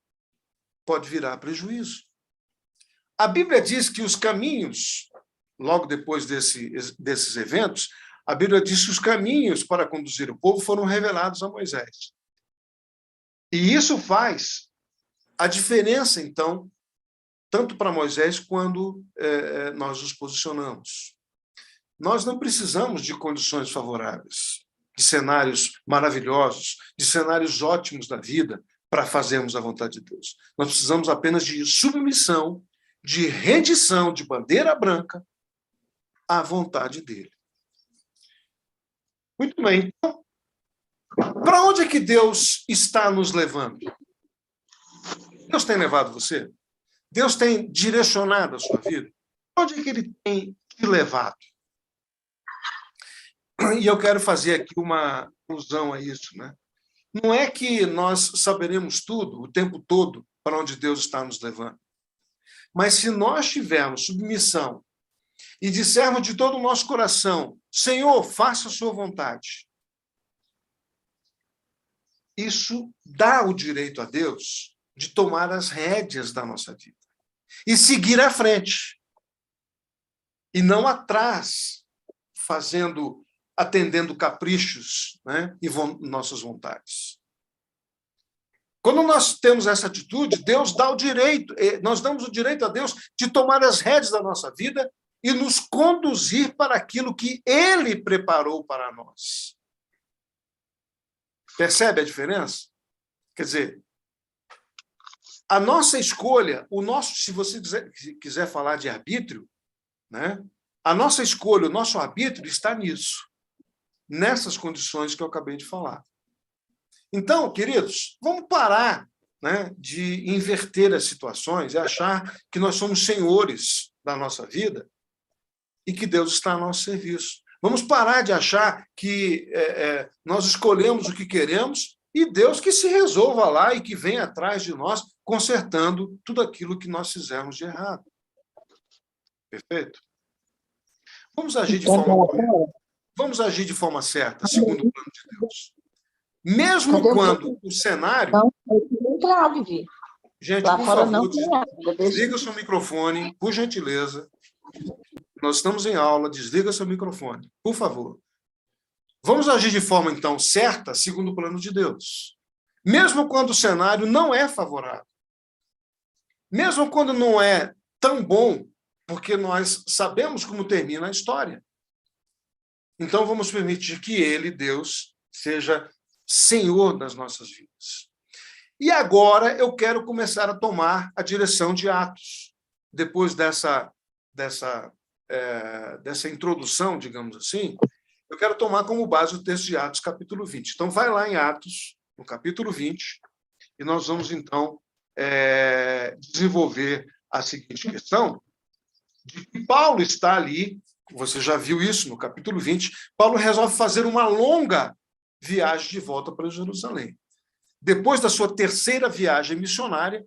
Pode virar prejuízo. A Bíblia diz que os caminhos, logo depois desses eventos, a Bíblia diz que os caminhos para conduzir o povo foram revelados a Moisés. E isso faz a diferença, então, tanto para Moisés quando nós nos posicionamos. Nós não precisamos de condições favoráveis, de cenários maravilhosos, de cenários ótimos da vida para fazermos a vontade de Deus. Nós precisamos apenas de submissão, de rendição, de bandeira branca à vontade dele. Muito bem. Então, para onde é que Deus está nos levando? Deus tem levado você? Deus tem direcionado a sua vida? Para onde é que ele tem te levado? E eu quero fazer aqui uma alusão a isso, né? Não é que nós saberemos tudo, o tempo todo, para onde Deus está nos levando. Mas se nós tivermos submissão e dissermos de todo o nosso coração, Senhor, faça a sua vontade, isso dá o direito a Deus de tomar as rédeas da nossa vida e seguir à frente e não atrás, atendendo caprichos, né, e nossas vontades. Quando nós temos essa atitude, Deus dá o direito, nós damos o direito a Deus de tomar as rédeas da nossa vida e nos conduzir para aquilo que Ele preparou para nós. Percebe a diferença? Quer dizer, a nossa escolha, se você quiser falar de arbítrio, né, a nossa escolha, o nosso arbítrio está nisso, nessas condições que eu acabei de falar. Então, queridos, vamos parar, né, de inverter as situações e achar que nós somos senhores da nossa vida e que Deus está a nosso serviço. Vamos parar de achar que nós escolhemos o que queremos e Deus que se resolva lá e que venha atrás de nós, consertando tudo aquilo que nós fizemos de errado. Perfeito? Vamos agir de forma correta. Vamos agir de forma certa, segundo o plano de Deus. Mesmo quando o cenário... Não, não tem áudio, Vi. Gente, Lá por fora favor, não tem áudio. desliga o seu microfone, por gentileza. Nós estamos em aula, desliga seu microfone, por favor. Vamos agir de forma, então, certa, segundo o plano de Deus. Mesmo quando o cenário não é favorável. Mesmo quando não é tão bom, porque nós sabemos como termina a história. Então, vamos permitir que Ele, Deus, seja Senhor das nossas vidas. E agora eu quero começar a tomar a direção de Atos. Depois dessa introdução, digamos assim, eu quero tomar como base o texto de Atos, capítulo 20. Então, vai lá em Atos, no capítulo 20, e nós vamos, então, desenvolver a seguinte questão, de que Paulo está ali, você já viu isso no capítulo 20, Paulo resolve fazer uma longa viagem de volta para Jerusalém. Depois da sua terceira viagem missionária,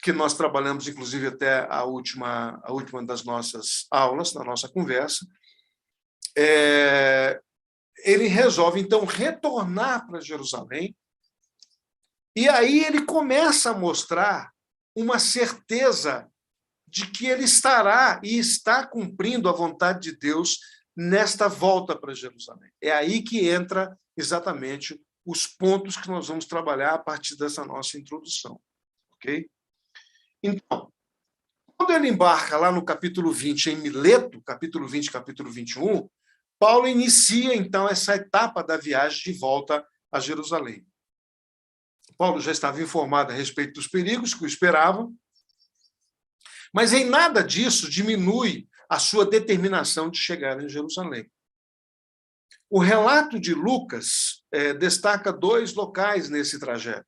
que nós trabalhamos, inclusive, até a última das nossas aulas, na nossa conversa, ele resolve, então, retornar para Jerusalém, e aí ele começa a mostrar uma certeza de que ele estará e está cumprindo a vontade de Deus nesta volta para Jerusalém. É aí que entra exatamente os pontos que nós vamos trabalhar a partir dessa nossa introdução. Ok? Então, quando ele embarca lá no capítulo 20, em Mileto, capítulo 20, capítulo 21, Paulo inicia, então, essa etapa da viagem de volta a Jerusalém. Paulo já estava informado a respeito dos perigos que o esperavam, mas em nada disso diminui a sua determinação de chegar em Jerusalém. O relato de Lucas destaca 2 locais nesse trajeto,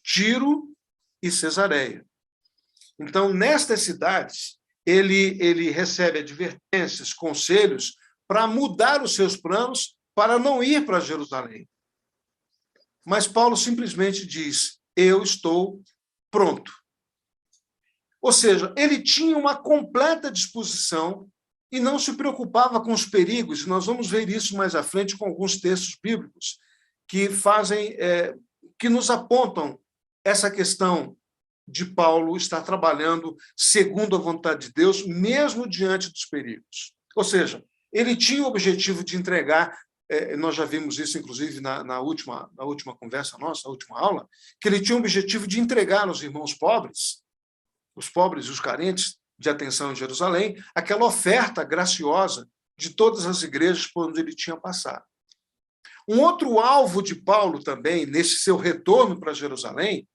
Tiro e Cesareia. Então, nestas cidades, ele recebe advertências, conselhos para mudar os seus planos para não ir para Jerusalém. Mas Paulo simplesmente diz, eu estou pronto. Ou seja, ele tinha uma completa disposição e não se preocupava com os perigos. E nós vamos ver isso mais à frente com alguns textos bíblicos que que nos apontam essa questão de Paulo estar trabalhando segundo a vontade de Deus, mesmo diante dos perigos. Ou seja, ele tinha o objetivo de entregar, nós já vimos isso, inclusive, na última conversa nossa, na última aula, que ele tinha o objetivo de entregar aos irmãos pobres, os pobres e os carentes de atenção em Jerusalém, aquela oferta graciosa de todas as igrejas por onde ele tinha passado. Um outro alvo de Paulo também, nesse seu retorno para Jerusalém,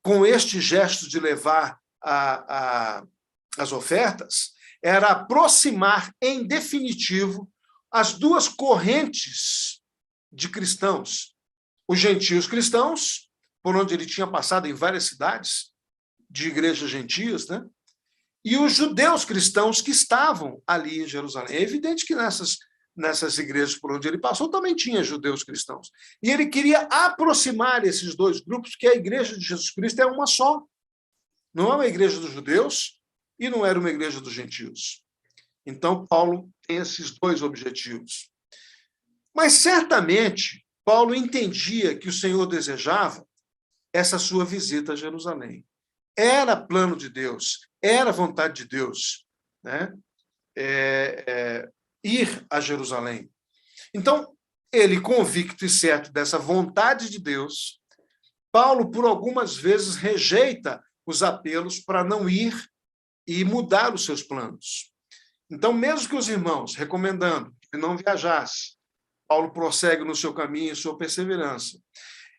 com este gesto de levar as ofertas, era aproximar, em definitivo, as duas correntes de cristãos. Os gentios cristãos, por onde ele tinha passado em várias cidades de igrejas gentias, né? E os judeus cristãos que estavam ali em Jerusalém. É evidente que nessas igrejas por onde ele passou também tinha judeus cristãos. E ele queria aproximar esses dois grupos, porque a igreja de Jesus Cristo é uma só. Não é uma igreja dos judeus e não era uma igreja dos gentios. Então, Paulo tem esses dois objetivos. Mas, certamente, Paulo entendia que o Senhor desejava essa sua visita a Jerusalém. Era plano de Deus, era vontade de Deus, né? Ir a Jerusalém. Então, ele, convicto e certo dessa vontade de Deus, Paulo, por algumas vezes, rejeita os apelos para não ir e mudar os seus planos. Então, mesmo que os irmãos recomendando que não viajasse, Paulo prossegue no seu caminho, em sua perseverança.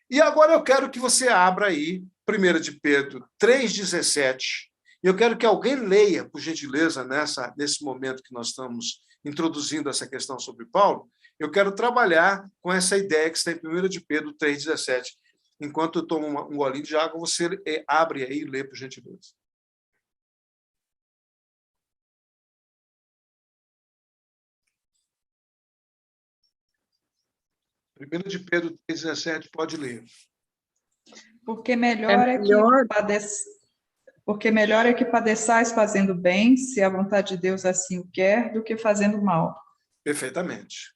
E agora eu quero que você abra aí 1 de Pedro 3,17. E eu quero que alguém leia, por gentileza, nesse momento que nós estamos introduzindo essa questão sobre Paulo. Eu quero trabalhar com essa ideia que está em 1 de Pedro 3,17. Enquanto eu tomo um golinho de água, você abre aí e lê, por gentileza. Primeiro de Pedro 3,17, pode ler. Porque melhor é que padeçais fazendo bem, se a vontade de Deus assim o quer, do que fazendo mal. Perfeitamente.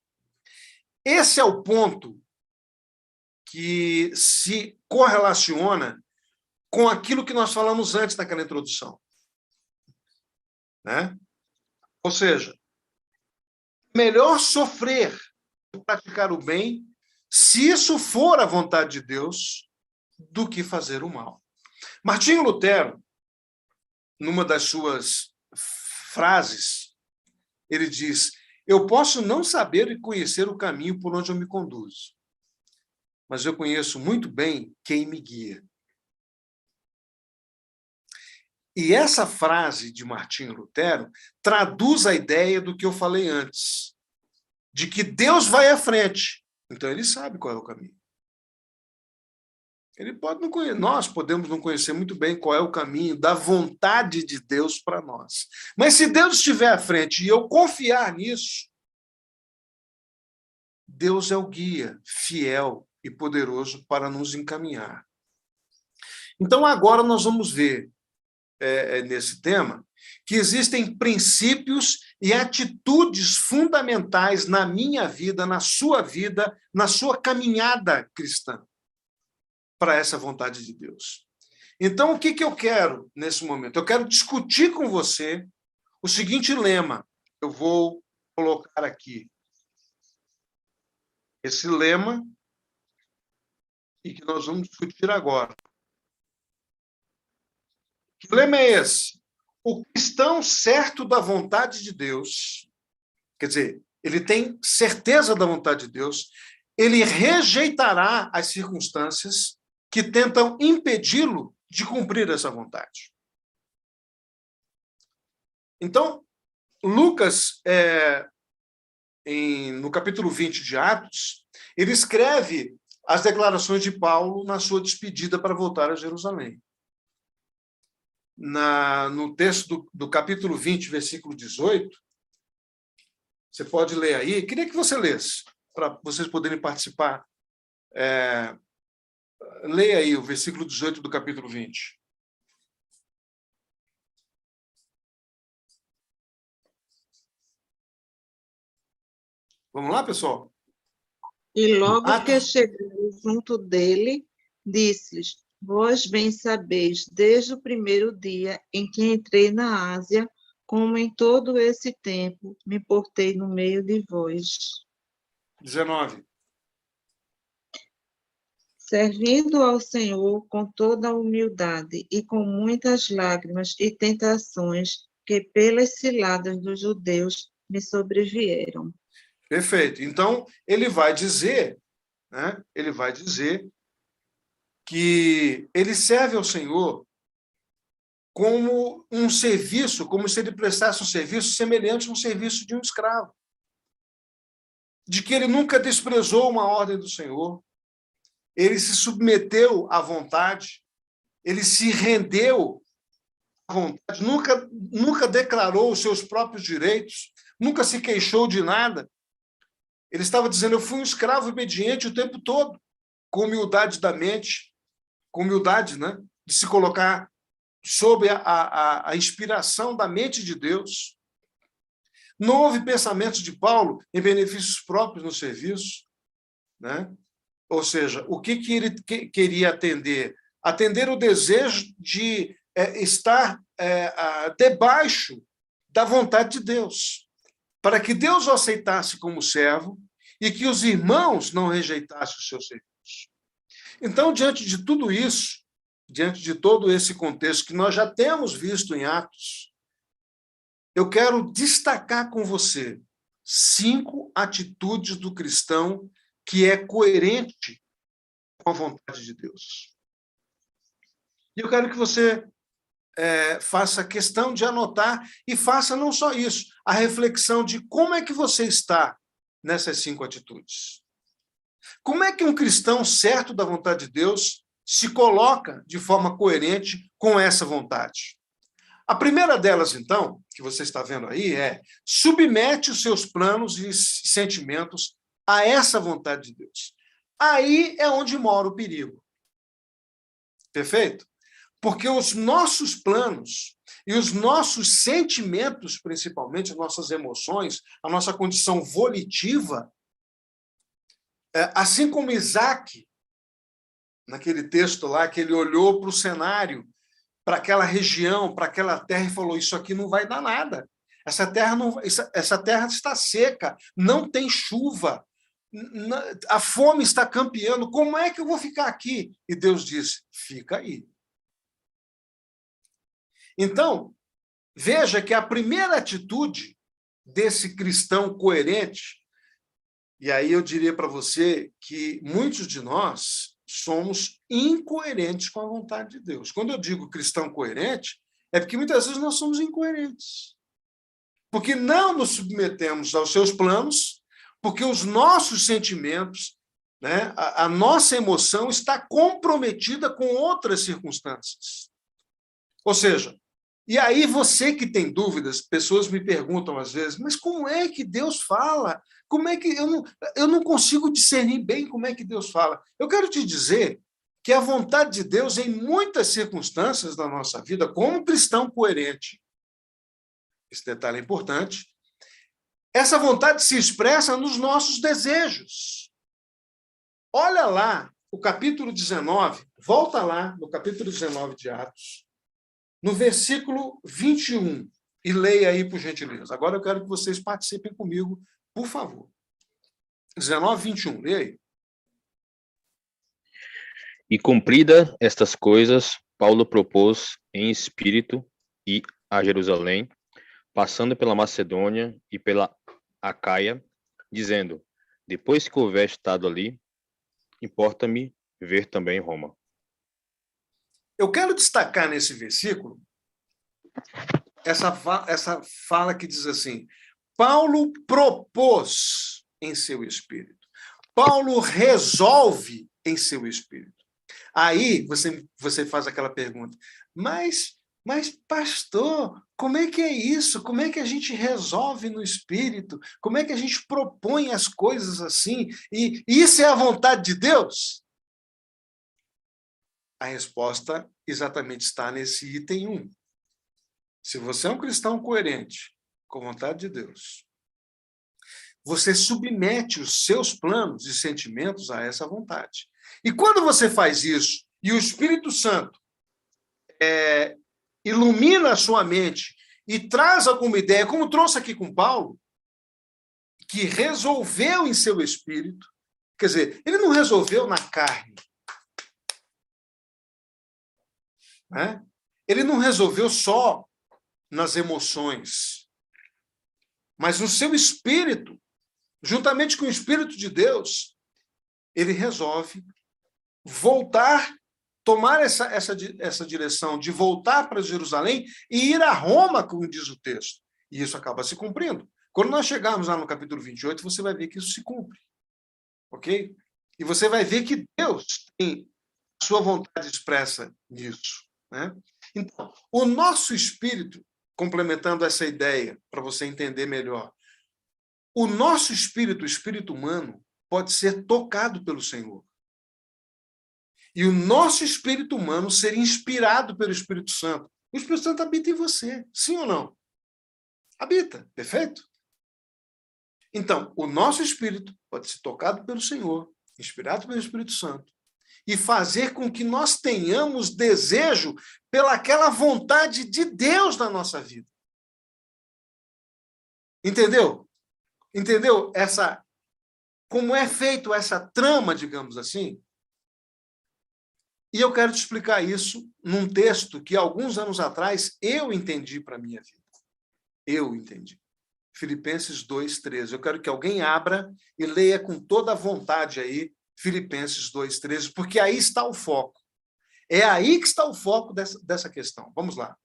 Esse é o ponto que se correlaciona com aquilo que nós falamos antes naquela introdução. Né? Ou seja, melhor sofrer por praticar o bem, se isso for a vontade de Deus, do que fazer o mal. Martinho Lutero, numa das suas frases, ele diz: eu posso não saber e conhecer o caminho por onde eu me conduzo, mas eu conheço muito bem quem me guia. E essa frase de Martinho Lutero traduz a ideia do que eu falei antes, de que Deus vai à frente, então ele sabe qual é o caminho. Ele pode não conhecer, nós podemos não conhecer muito bem qual é o caminho da vontade de Deus para nós. Mas se Deus estiver à frente e eu confiar nisso, Deus é o guia fiel e poderoso para nos encaminhar. Então, agora nós vamos ver, nesse tema, que existem princípios e atitudes fundamentais na minha vida, na sua caminhada cristã, para essa vontade de Deus. Então, o que eu quero nesse momento? Eu quero discutir com você o seguinte lema. Eu vou colocar aqui esse lema e que nós vamos discutir agora. Que lema é esse? O cristão certo da vontade de Deus, quer dizer, ele tem certeza da vontade de Deus, ele rejeitará as circunstâncias que tentam impedi-lo de cumprir essa vontade. Então, Lucas, no capítulo 20 de Atos, ele escreve as declarações de Paulo na sua despedida para voltar a Jerusalém. No texto do capítulo 20, versículo 18, você pode ler aí. Queria que você lesse, para vocês poderem participar. Leia aí o versículo 18 do capítulo 20. Vamos lá, pessoal? E logo que Atos. chegou junto dele, disse-lhes: Vós bem sabeis, desde o primeiro dia em que entrei na Ásia, como em todo esse tempo me portei no meio de vós, 19. servindo ao Senhor com toda a humildade e com muitas lágrimas e tentações que pelas ciladas dos judeus me sobrevieram. Perfeito. Então, ele vai dizer, né? Ele vai dizer que ele serve ao Senhor como um serviço, como se ele prestasse um serviço semelhante a um serviço de um escravo. De que ele nunca desprezou uma ordem do Senhor, ele se submeteu à vontade, ele se rendeu à vontade, nunca declarou os seus próprios direitos, nunca se queixou de nada. Ele estava dizendo: eu fui um escravo obediente o tempo todo, com humildade da mente, com humildade, né, de se colocar sob a inspiração da mente de Deus. Não houve pensamentos de Paulo em benefícios próprios no serviço, né? Ou seja, o que ele queria atender? Atender o desejo de estar debaixo da vontade de Deus, para que Deus o aceitasse como servo e que os irmãos não rejeitassem o seu serviço. Então, diante de tudo isso, diante de todo esse contexto que nós já temos visto em Atos, eu quero destacar com você 5 atitudes do cristão que é coerente com a vontade de Deus. E eu quero que você faça questão de anotar e faça não só isso, a reflexão de como é que você está nessas 5 atitudes. Como é que um cristão certo da vontade de Deus se coloca de forma coerente com essa vontade? A primeira delas, então, que você está vendo aí, é: submete os seus planos e sentimentos a essa vontade de Deus. Aí é onde mora o perigo. Perfeito? Porque os nossos planos e os nossos sentimentos, principalmente as nossas emoções, a nossa condição volitiva, assim como Isaac, naquele texto lá, que ele olhou para o cenário, para aquela região, para aquela terra, e falou: isso aqui não vai dar nada. Essa terra está seca, não tem chuva, a fome está campeando, como é que eu vou ficar aqui? E Deus disse: fica aí. Então, veja que a primeira atitude desse cristão coerente, e aí eu diria para você que muitos de nós somos incoerentes com a vontade de Deus. Quando eu digo cristão coerente, é porque muitas vezes nós somos incoerentes. Porque não nos submetemos aos seus planos, porque os nossos sentimentos, né, a nossa emoção está comprometida com outras circunstâncias. Ou seja, e aí você que tem dúvidas, pessoas me perguntam às vezes: mas como é que Deus fala? Como é que eu não consigo discernir bem como é que Deus fala? Eu quero te dizer que a vontade de Deus, em muitas circunstâncias da nossa vida, como cristão coerente, esse detalhe é importante, essa vontade se expressa nos nossos desejos. Olha lá o capítulo 19, volta lá no capítulo 19 de Atos, no versículo 21, e leia aí, por gentileza. Agora eu quero que vocês participem comigo, por favor. 19, 21, leia aí. E cumprida estas coisas, Paulo propôs em espírito ir a Jerusalém, passando pela Macedônia e pela Acaia, dizendo: depois que houver estado ali, importa-me ver também Roma. Eu quero destacar nesse versículo essa fala que diz assim: Paulo propôs em seu espírito. Paulo resolve em seu espírito. Aí você faz aquela pergunta: mas pastor, como é que é isso? Como é que a gente resolve no espírito? Como é que a gente propõe as coisas assim? E isso é a vontade de Deus? A resposta exatamente está nesse item 1. Se você é um cristão coerente com a vontade de Deus, você submete os seus planos e sentimentos a essa vontade. E quando você faz isso, e o Espírito Santo ilumina a sua mente e traz alguma ideia, como trouxe aqui com Paulo, que resolveu em seu espírito, quer dizer, ele não resolveu na carne, né? Ele não resolveu só nas emoções, mas no seu espírito, juntamente com o Espírito de Deus, ele resolve voltar, tomar essa direção de voltar para Jerusalém e ir a Roma, como diz o texto. E isso acaba se cumprindo. Quando nós chegarmos lá no capítulo 28, você vai ver que isso se cumpre. Ok? E você vai ver que Deus tem a sua vontade expressa nisso, né? Então, o nosso espírito, complementando essa ideia, para você entender melhor, o nosso espírito, o espírito humano, pode ser tocado pelo Senhor. E o nosso espírito humano ser inspirado pelo Espírito Santo. O Espírito Santo habita em você, sim ou não? Habita, perfeito? Então, o nosso espírito pode ser tocado pelo Senhor, inspirado pelo Espírito Santo, e fazer com que nós tenhamos desejo pelaquela vontade de Deus na nossa vida. Entendeu? Entendeu como é feito essa trama, digamos assim? E eu quero te explicar isso num texto que, alguns anos atrás, eu entendi para a minha vida. Eu entendi. Filipenses 2:13. Eu quero que alguém abra e leia com toda a vontade aí Filipenses 2:13, porque aí está o foco. É aí que está o foco dessa questão. Vamos lá.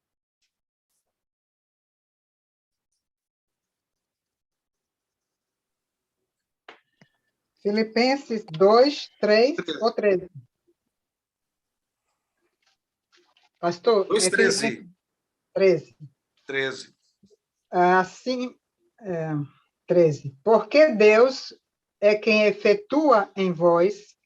Filipenses 2, 3 ou 13? Pastor, 2:13. 13. 13. Assim, 13. Porque Deus é quem efetua em vós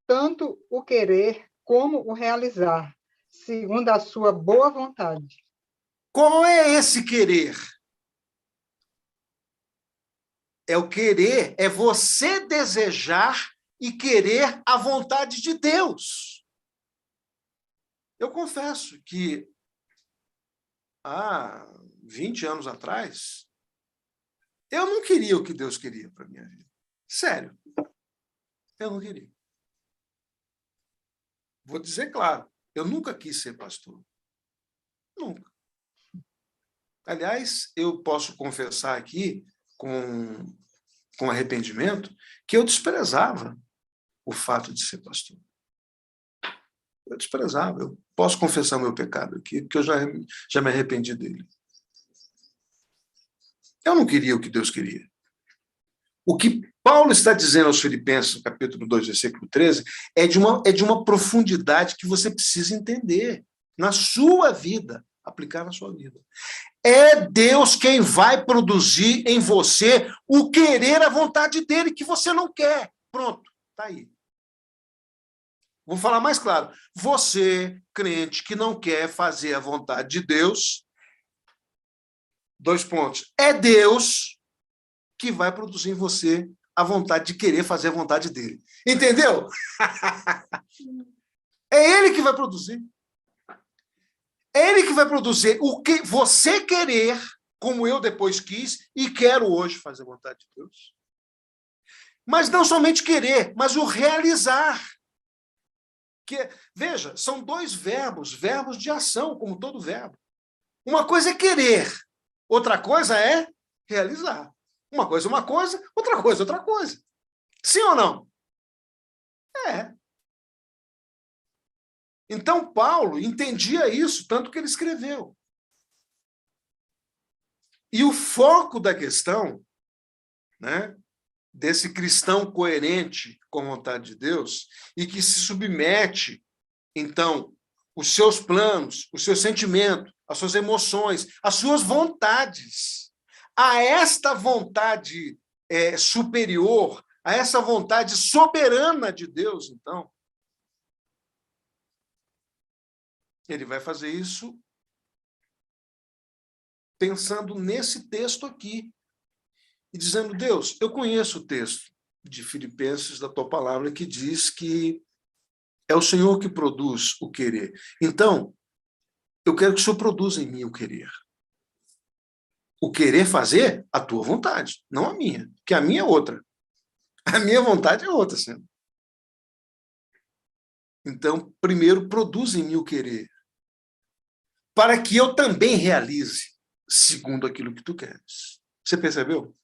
tanto o querer como o realizar, segundo a sua boa vontade. Qual é esse querer? É o querer, é você desejar e querer a vontade de Deus. Eu confesso que há 20 anos atrás, eu não queria o que Deus queria para a minha vida. Sério. Eu não queria. Vou dizer claro, eu nunca quis ser pastor. Nunca. Aliás, eu posso confessar aqui, com arrependimento, que eu desprezava o fato de ser pastor. Eu desprezava. Eu posso confessar meu pecado aqui, porque eu já me arrependi dele. Eu não queria o que Deus queria. O que Paulo está dizendo aos Filipenses, no capítulo 2, versículo 13, é de uma profundidade que você precisa entender na sua vida, aplicar na sua vida. É Deus quem vai produzir em você o querer a vontade dele, que você não quer. Pronto, está aí. Vou falar mais claro. Você, crente, que não quer fazer a vontade de Deus, 2 pontos. É Deus que vai produzir em você a vontade de querer fazer a vontade dele. Entendeu? É ele que vai produzir. É ele que vai produzir o que você querer, como eu depois quis e quero hoje fazer a vontade de Deus. Mas não somente querer, mas o realizar. Veja, são 2 verbos de ação, como todo verbo. Uma coisa é querer, outra coisa é realizar. Uma coisa, outra coisa. Sim ou não? É. Então, Paulo entendia isso, tanto que ele escreveu. E o foco da questão, né, desse cristão coerente com a vontade de Deus e que se submete, então, os seus planos, os seus sentimentos, as suas emoções, as suas vontades, a esta vontade superior, a essa vontade soberana de Deus, então, ele vai fazer isso pensando nesse texto aqui. e dizendo: Deus, eu conheço o texto de Filipenses, da tua palavra, que diz que é o Senhor que produz o querer. Então, eu quero que o Senhor produza em mim o querer. O querer fazer a tua vontade, não a minha, que a minha é outra. A minha vontade é outra, Senhor. Então, primeiro, produz em mim o querer, para que eu também realize segundo aquilo que tu queres. Você percebeu?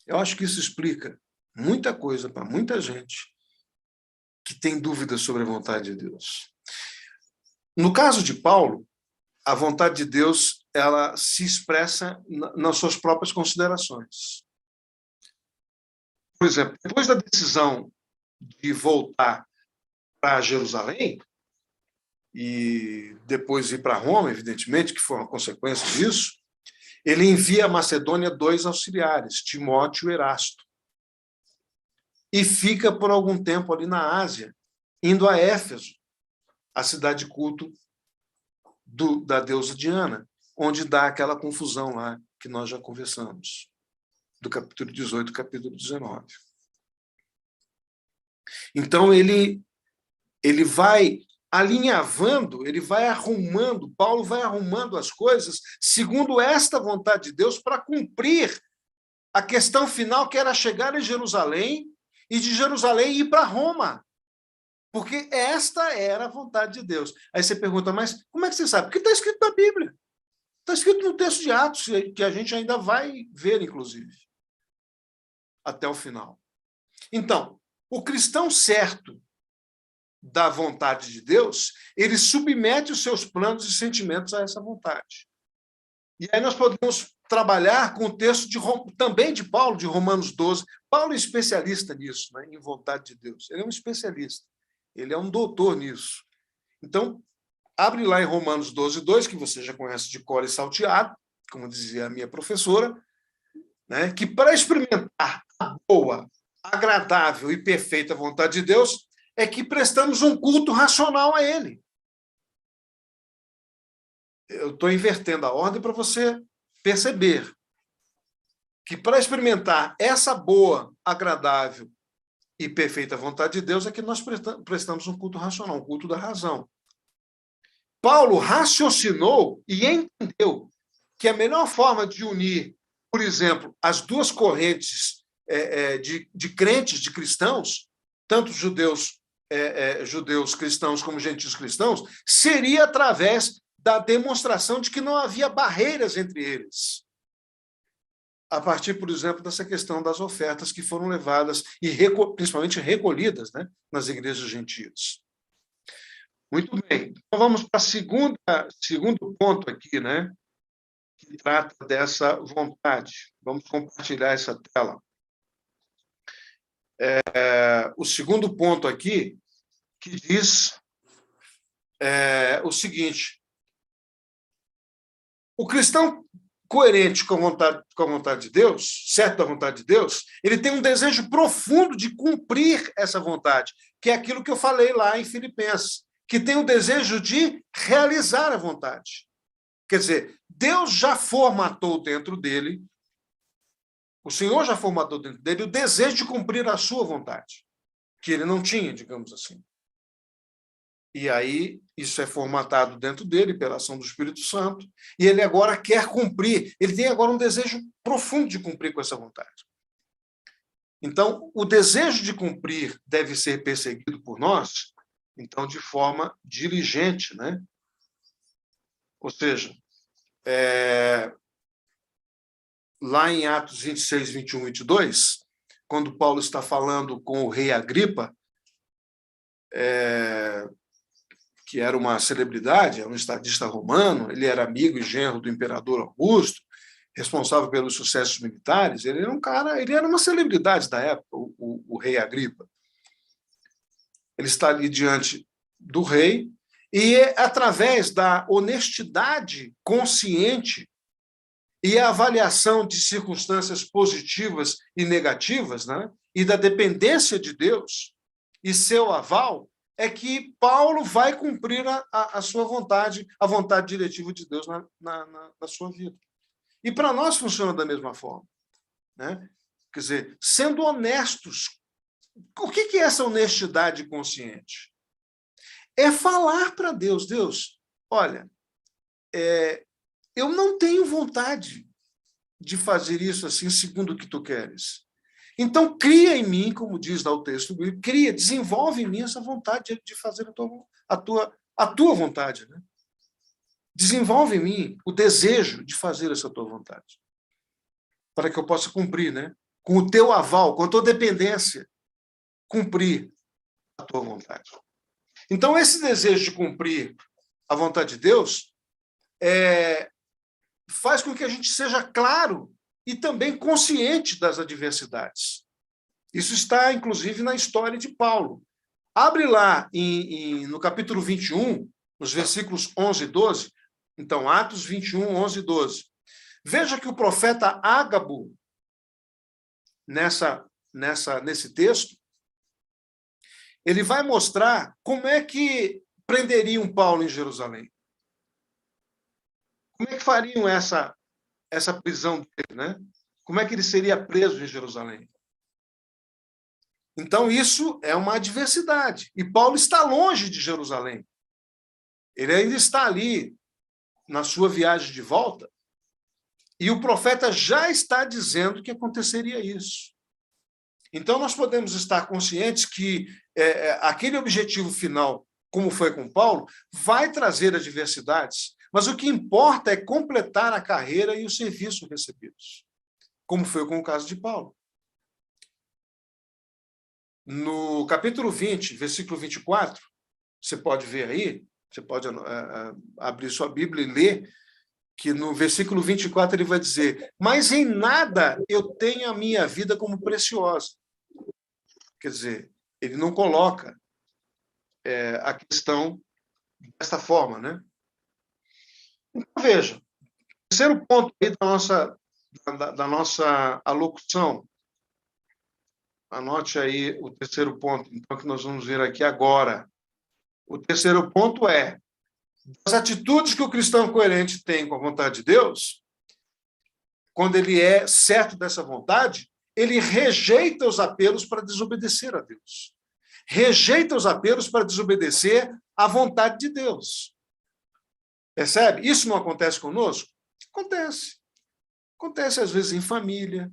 Eu acho que isso explica muita coisa para muita gente que tem dúvidas sobre a vontade de Deus. No caso de Paulo, a vontade de Deus, ela se expressa nas suas próprias considerações. Por exemplo, depois da decisão de voltar para Jerusalém, e depois ir para Roma, evidentemente, que foi uma consequência disso, ele envia a Macedônia 2 auxiliares, Timóteo e Erasto, e fica por algum tempo ali na Ásia, indo a Éfeso, a cidade de culto da deusa Diana, onde dá aquela confusão lá que nós já conversamos, do capítulo 18 ao capítulo 19. Então, ele vai alinhavando, ele vai arrumando, Paulo vai arrumando as coisas segundo esta vontade de Deus para cumprir a questão final, que era chegar em Jerusalém e de Jerusalém ir para Roma. Porque esta era a vontade de Deus. Aí você pergunta, mas como é que você sabe? Porque está escrito na Bíblia. Está escrito no texto de Atos, que a gente ainda vai ver, inclusive, até o final. Então, o cristão certo da vontade de Deus, ele submete os seus planos e sentimentos a essa vontade. E aí nós podemos trabalhar com o texto também de Paulo, de Romanos 12. Paulo é especialista nisso, né, em vontade de Deus. Ele é um especialista. Ele é um doutor nisso. Então, abre lá em Romanos 12, 2, que você já conhece de cor e salteado, como dizia a minha professora, né, que para experimentar a boa, agradável e perfeita vontade de Deus, é que prestamos um culto racional a Ele. Eu estou invertendo a ordem para você perceber que para experimentar essa boa, agradável e perfeita vontade de Deus é que nós prestamos um culto racional, um culto da razão. Paulo raciocinou e entendeu que a melhor forma de unir, por exemplo, as duas correntes de crentes, de cristãos, tanto judeus cristãos como gentios cristãos, seria através da demonstração de que não havia barreiras entre eles. A partir, por exemplo, dessa questão das ofertas que foram levadas e principalmente recolhidas, né, nas igrejas gentias. Muito bem. Então vamos para o segundo ponto aqui, né, que trata dessa vontade. Vamos compartilhar essa tela. O segundo ponto aqui, que diz o seguinte: o cristão coerente com a vontade de Deus, certo da vontade de Deus, ele tem um desejo profundo de cumprir essa vontade, que é aquilo que eu falei lá em Filipenses, que tem o desejo de realizar a vontade. Quer dizer, Deus já formatou dentro dele, o Senhor já formatou dentro dele o desejo de cumprir a sua vontade, que ele não tinha, digamos assim. E aí, isso é formatado dentro dele pela ação do Espírito Santo, e ele agora quer cumprir, ele tem agora um desejo profundo de cumprir com essa vontade. Então, o desejo de cumprir deve ser perseguido por nós, então, de forma diligente, né? Ou seja, lá em Atos 26, 21 e 22, quando Paulo está falando com o rei Agripa, que era uma celebridade, era um estadista romano, ele era amigo e genro do imperador Augusto, responsável pelos sucessos militares, ele era um cara, ele era uma celebridade da época, o rei Agripa. Ele está ali diante do rei, e através da honestidade consciente e a avaliação de circunstâncias positivas e negativas, né, e da dependência de Deus e seu aval, é que Paulo vai cumprir a sua vontade, a vontade diretiva de Deus na sua vida. E para nós funciona da mesma forma, né? Quer dizer, sendo honestos. O que é essa honestidade consciente? É falar para Deus, Deus, olha, eu não tenho vontade de fazer isso assim, segundo o que tu queres. Então, cria em mim, como diz lá o texto, desenvolve em mim essa vontade de fazer a tua vontade, né? Desenvolve em mim o desejo de fazer essa tua vontade, para que eu possa cumprir, né? Com o teu aval, com a tua dependência, cumprir a tua vontade. Então, esse desejo de cumprir a vontade de Deus faz com que a gente seja claro e também consciente das adversidades. Isso está, inclusive, na história de Paulo. Abre lá no capítulo 21, nos versículos 11 e 12. Então, Atos 21, 11 e 12. Veja que o profeta Ágabo, nesse texto, ele vai mostrar como é que prenderiam Paulo em Jerusalém. Como é que fariam essa prisão dele, né? Como é que ele seria preso em Jerusalém? Então, isso é uma adversidade. E Paulo está longe de Jerusalém. Ele ainda está ali na sua viagem de volta, e o profeta já está dizendo que aconteceria isso. Então, nós podemos estar conscientes que aquele objetivo final, como foi com Paulo, vai trazer adversidades, mas o que importa é completar a carreira e o serviço recebidos, como foi com o caso de Paulo. No capítulo 20, versículo 24, você pode ver aí, você pode abrir sua Bíblia e ler, que no versículo 24 ele vai dizer: mas em nada eu tenho a minha vida como preciosa. Quer dizer, ele não coloca a questão dessa forma, né? Então, veja, o terceiro ponto aí da nossa alocução. Anote aí o terceiro ponto, então, que nós vamos ver aqui agora. O terceiro ponto é: as atitudes que o cristão coerente tem com a vontade de Deus, quando ele é certo dessa vontade, ele rejeita os apelos para desobedecer a Deus. Rejeita os apelos para desobedecer à vontade de Deus. Percebe? Isso não acontece conosco? Acontece. Acontece, às vezes, em família,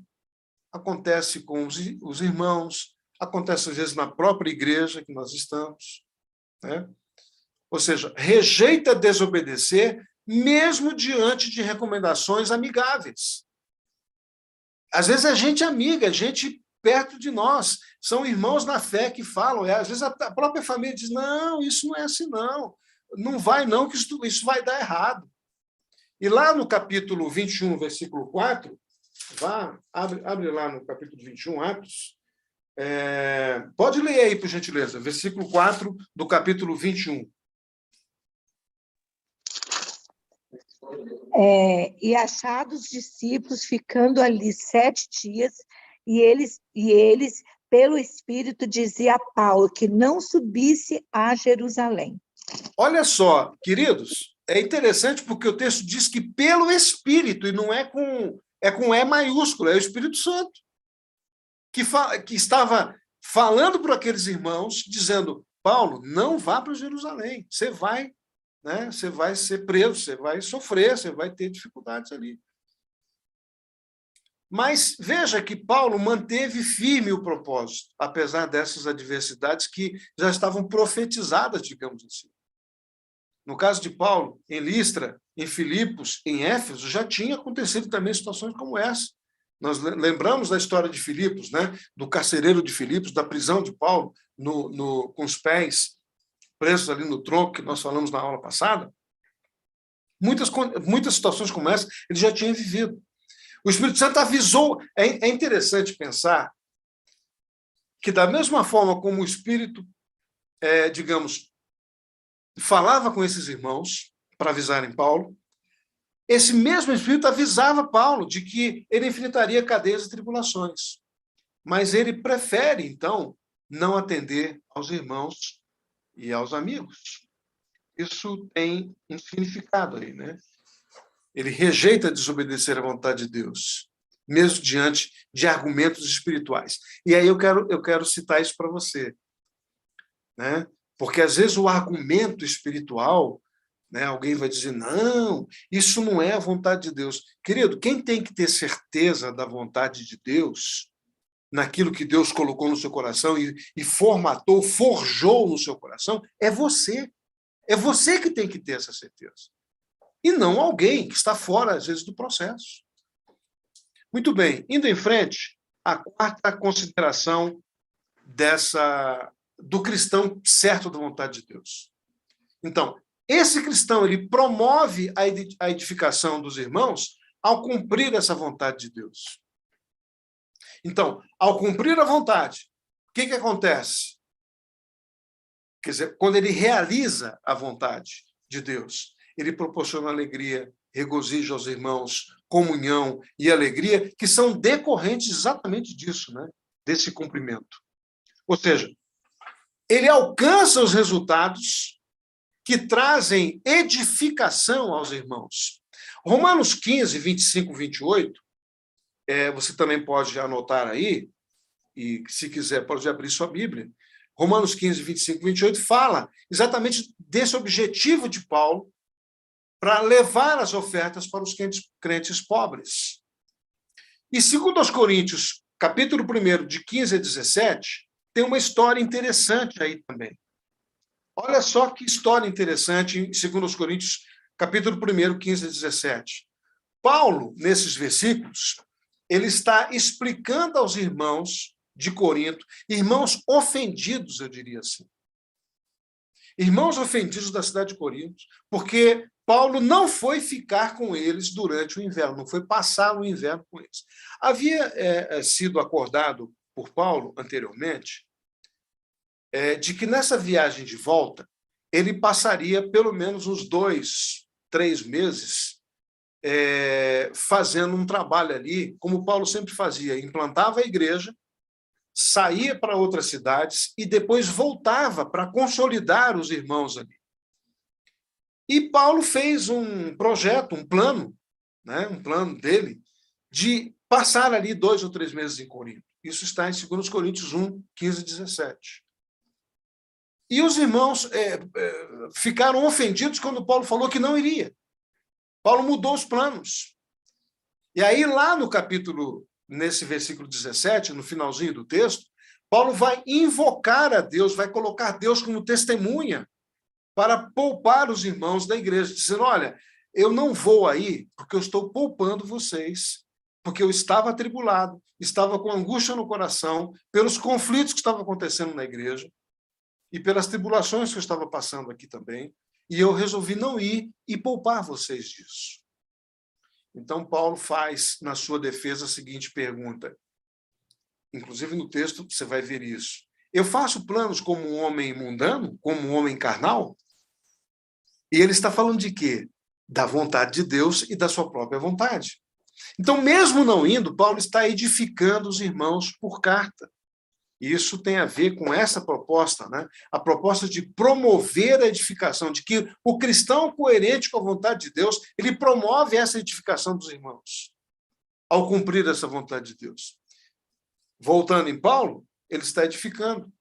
acontece com os irmãos, acontece, às vezes, na própria igreja que nós estamos, né? Ou seja, rejeita desobedecer mesmo diante de recomendações amigáveis. Às vezes é gente amiga, é gente perto de nós, são irmãos na fé que falam, às vezes a própria família diz: não, isso não é assim não, não vai não, que isso vai dar errado. E lá no capítulo 21, versículo 4, abre lá no capítulo 21, Atos, pode ler aí, por gentileza, versículo 4 do capítulo 21. E achados discípulos ficando ali 7 dias, e eles, pelo Espírito, dizia a Paulo que não subisse a Jerusalém. Olha só, queridos, é interessante porque o texto diz que pelo Espírito, e não é com E maiúsculo, é o Espírito Santo, que estava falando para aqueles irmãos, dizendo: Paulo, não vá para Jerusalém, você vai, né? Você vai ser preso, você vai sofrer, você vai ter dificuldades ali. Mas veja que Paulo manteve firme o propósito, apesar dessas adversidades que já estavam profetizadas, digamos assim. No caso de Paulo, em Listra, em Filipos, em Éfeso, já tinha acontecido também situações como essa. Nós lembramos da história de Filipos, né? Do carcereiro de Filipos, da prisão de Paulo, com os pés presos ali no tronco, que nós falamos na aula passada. Muitas situações como essa ele já tinha vivido. O Espírito Santo avisou. É interessante pensar que, da mesma forma como o Espírito, digamos, falava com esses irmãos para avisarem Paulo, esse mesmo Espírito avisava Paulo de que ele enfrentaria cadeias e tribulações. Mas ele prefere, então, não atender aos irmãos e aos amigos. Isso tem um significado aí, né? Ele rejeita desobedecer à vontade de Deus, mesmo diante de argumentos espirituais. E aí eu quero citar isso para você, né? Porque, às vezes, o argumento espiritual, né, alguém vai dizer, não, isso não é a vontade de Deus. Querido, quem tem que ter certeza da vontade de Deus, naquilo que Deus colocou no seu coração e formatou, forjou no seu coração, é você. É você que tem que ter essa certeza. E não alguém que está fora, às vezes, do processo. Muito bem, indo em frente, a quarta consideração do cristão certo da vontade de Deus. Então, esse cristão, ele promove a edificação dos irmãos ao cumprir essa vontade de Deus. Então, ao cumprir a vontade, o que acontece? Quer dizer, quando ele realiza a vontade de Deus, ele proporciona alegria, regozijo aos irmãos, comunhão e alegria, que são decorrentes exatamente disso, né? Desse cumprimento. Ou seja, ele alcança os resultados que trazem edificação aos irmãos. Romanos 15, 25, 28, você também pode anotar aí, e se quiser pode abrir sua Bíblia. Romanos 15, 25, 28 fala exatamente desse objetivo de Paulo para levar as ofertas para os crentes pobres. E segundo aos Coríntios, capítulo 1, de 15 a 17, tem uma história interessante aí também. Olha só que história interessante em 2 Coríntios, capítulo 1, 15 a 17. Paulo, nesses versículos, ele está explicando aos irmãos de Corinto, irmãos ofendidos, eu diria assim. Irmãos ofendidos da cidade de Corinto, porque Paulo não foi ficar com eles durante o inverno, não foi passar o inverno com eles. Havia sido acordado por Paulo anteriormente de que nessa viagem de volta ele passaria pelo menos uns 2, 3 meses fazendo um trabalho ali, como Paulo sempre fazia, implantava a igreja, saía para outras cidades e depois voltava para consolidar os irmãos ali. E Paulo fez um projeto, um plano, né, um plano dele, de passar ali 2 ou 3 meses em Corinto. Isso está em 2 Coríntios 1, 15 e 17. E os irmãos ficaram ofendidos quando Paulo falou que não iria. Paulo mudou os planos. E aí, lá no capítulo, nesse versículo 17, no finalzinho do texto, Paulo vai invocar a Deus, vai colocar Deus como testemunha para poupar os irmãos da igreja, dizendo, olha, eu não vou aí porque eu estou poupando vocês, porque eu estava atribulado, estava com angústia no coração, pelos conflitos que estavam acontecendo na igreja e pelas tribulações que eu estava passando aqui também, e eu resolvi não ir e poupar vocês disso. Então, Paulo faz, na sua defesa, a seguinte pergunta. Inclusive, no texto, você vai ver isso. Eu faço planos como um homem mundano? Como um homem carnal? E ele está falando de quê? Da vontade de Deus e da sua própria vontade. Então, mesmo não indo, Paulo está edificando os irmãos por carta. E isso tem a ver com essa proposta, né? A proposta de promover a edificação, de que o cristão coerente com a vontade de Deus, ele promove essa edificação dos irmãos, ao cumprir essa vontade de Deus. Voltando em Paulo, ele está edificando.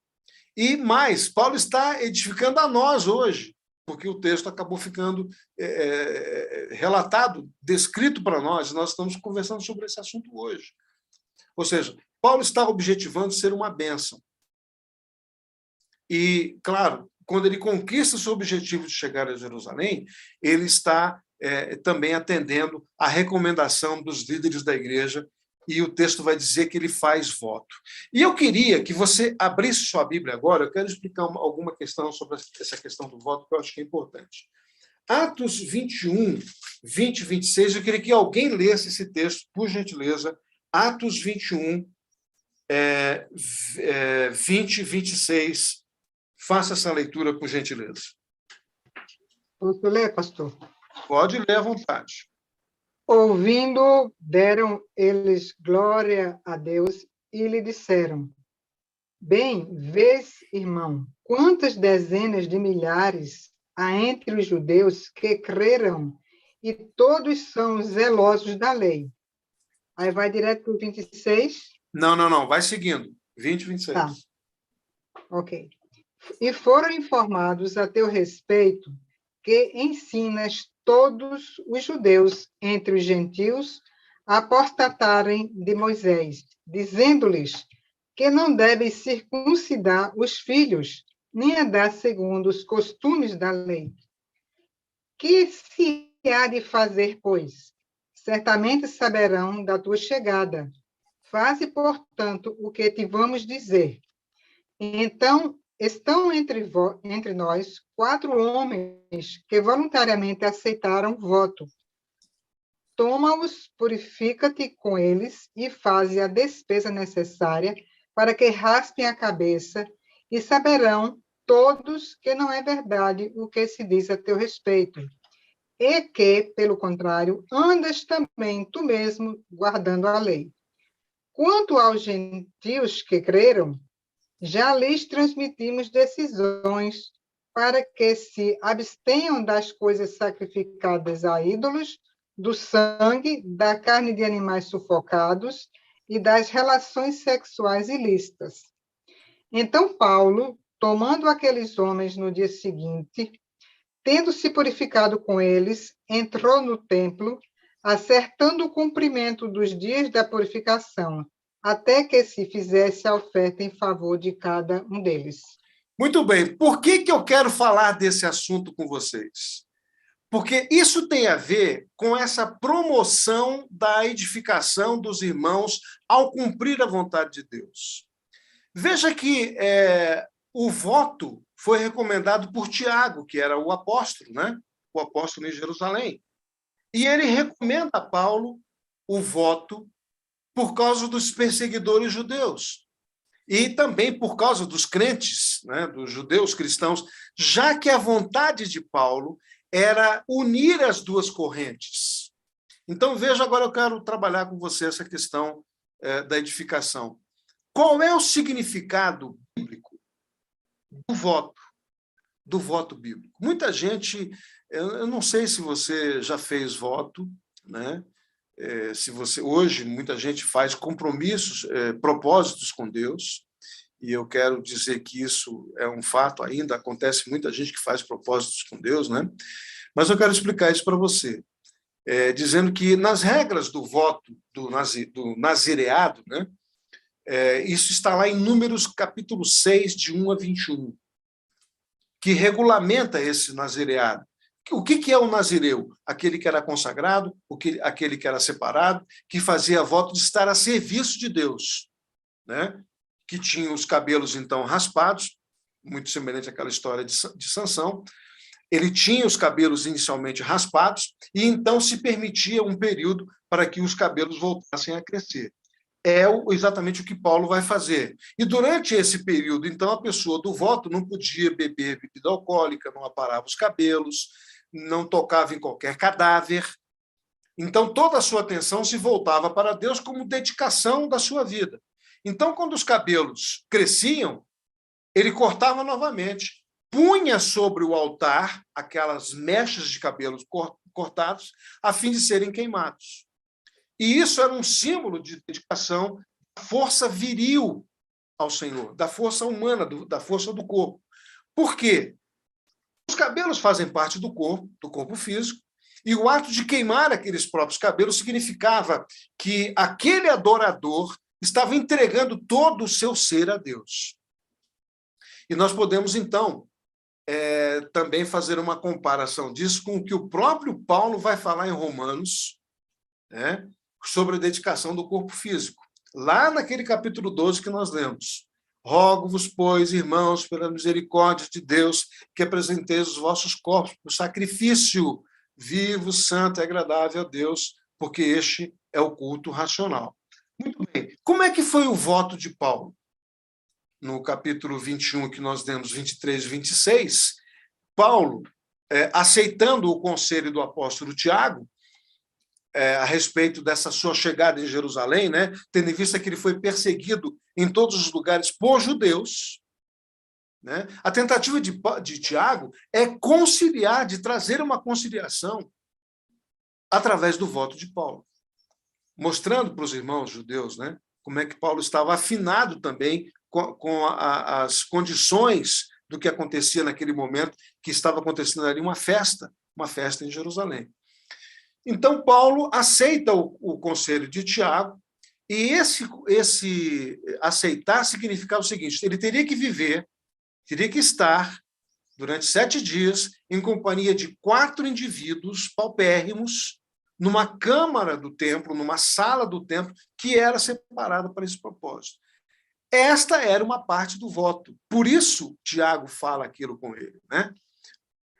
E mais, Paulo está edificando a nós hoje, porque o texto acabou ficando relatado, descrito para nós, e nós estamos conversando sobre esse assunto hoje. Ou seja, Paulo está objetivando ser uma bênção. E, claro, quando ele conquista o seu objetivo de chegar a Jerusalém, ele está também atendendo à recomendação dos líderes da igreja, e o texto vai dizer que ele faz voto. E eu queria que você abrisse sua Bíblia agora, eu quero explicar alguma questão sobre essa questão do voto, que eu acho que é importante. Atos 21, 20 e 26, eu queria que alguém lesse esse texto, por gentileza. Atos 21, 20 e 26. Faça essa leitura, por gentileza. Posso ler, pastor? Pode ler à vontade. Ouvindo, deram eles glória a Deus e lhe disseram, bem, vês, irmão, quantas dezenas de milhares há entre os judeus que creram e todos são zelosos da lei. Aí vai direto para o 26. Não. Vai seguindo. 20 e 26. Tá. Ok. E foram informados a teu respeito que ensinas todos os judeus entre os gentios a apostatarem de Moisés, dizendo-lhes que não devem circuncidar os filhos, nem andar segundo os costumes da lei. Que se há de fazer, pois? Certamente saberão da tua chegada. Faze, portanto, o que te vamos dizer. Então, estão entre nós 4 homens que voluntariamente aceitaram o voto. Toma-os, purifica-te com eles e faze a despesa necessária para que raspem a cabeça e saberão todos que não é verdade o que se diz a teu respeito. E que, pelo contrário, andas também tu mesmo guardando a lei. Quanto aos gentios que creram, já lhes transmitimos decisões para que se abstenham das coisas sacrificadas a ídolos, do sangue, da carne de animais sufocados e das relações sexuais ilícitas. Então Paulo, tomando aqueles homens no dia seguinte, tendo se purificado com eles, entrou no templo, acertando o cumprimento dos dias da purificação, até que se fizesse a oferta em favor de cada um deles. Muito bem. Por que eu quero falar desse assunto com vocês? Porque isso tem a ver com essa promoção da edificação dos irmãos ao cumprir a vontade de Deus. Veja que o voto foi recomendado por Tiago, que era o apóstolo, né? O apóstolo em Jerusalém. E ele recomenda a Paulo o voto por causa dos perseguidores judeus. E também por causa dos crentes, né? Dos judeus cristãos, já que a vontade de Paulo era unir as duas correntes. Então, veja, agora eu quero trabalhar com você essa questão da edificação. Qual é o significado bíblico do voto bíblico? Muita gente, eu não sei se você já fez voto, né? Se você hoje, muita gente faz compromissos, propósitos com Deus, e eu quero dizer que isso é um fato ainda, acontece muita gente que faz propósitos com Deus, né? Mas eu quero explicar isso para você, dizendo que nas regras do voto do nazireado, né? Isso está lá em Números capítulo 6, de 1 a 21, que regulamenta esse nazireado. O que é o nazireu? Aquele que era consagrado, aquele que era separado, que fazia voto de estar a serviço de Deus, né? Que tinha os cabelos, então, raspados, muito semelhante àquela história de Sansão. Ele tinha os cabelos inicialmente raspados e, então, se permitia um período para que os cabelos voltassem a crescer. É exatamente o que Paulo vai fazer. E durante esse período, então, a pessoa do voto não podia beber bebida alcoólica, não aparava os cabelos, não tocava em qualquer cadáver. Então, toda a sua atenção se voltava para Deus como dedicação da sua vida. Então, quando os cabelos cresciam, ele cortava novamente, punha sobre o altar aquelas mechas de cabelos cortados, a fim de serem queimados. E isso era um símbolo de dedicação, da força viril ao Senhor, da força humana, da força do corpo. Por quê? Os cabelos fazem parte do corpo físico, e o ato de queimar aqueles próprios cabelos significava que aquele adorador estava entregando todo o seu ser a Deus. E nós podemos, então, também fazer uma comparação disso com o que o próprio Paulo vai falar em Romanos, né, sobre a dedicação do corpo físico. Lá naquele capítulo 12 que nós lemos. Rogo-vos, pois, irmãos, pela misericórdia de Deus, que apresenteis os vossos corpos por sacrifício vivo, santo e agradável a Deus, porque este é o culto racional. Muito bem. Como é que foi o voto de Paulo? No capítulo 21, que nós lemos 23 e 26, Paulo, aceitando o conselho do apóstolo Tiago, a respeito dessa sua chegada em Jerusalém, né, tendo em vista que ele foi perseguido em todos os lugares por judeus, né, a tentativa de Tiago é conciliar, de trazer uma conciliação através do voto de Paulo, mostrando para os irmãos judeus, né, como é que Paulo estava afinado também com as condições do que acontecia naquele momento, que estava acontecendo ali uma festa em Jerusalém. Então, Paulo aceita o conselho de Tiago, e esse aceitar significava o seguinte: ele teria que viver, teria que estar durante 7 dias em companhia de 4 indivíduos paupérrimos, numa câmara do templo, numa sala do templo, que era separada para esse propósito. Esta era uma parte do voto. Por isso, Tiago fala aquilo com ele, né?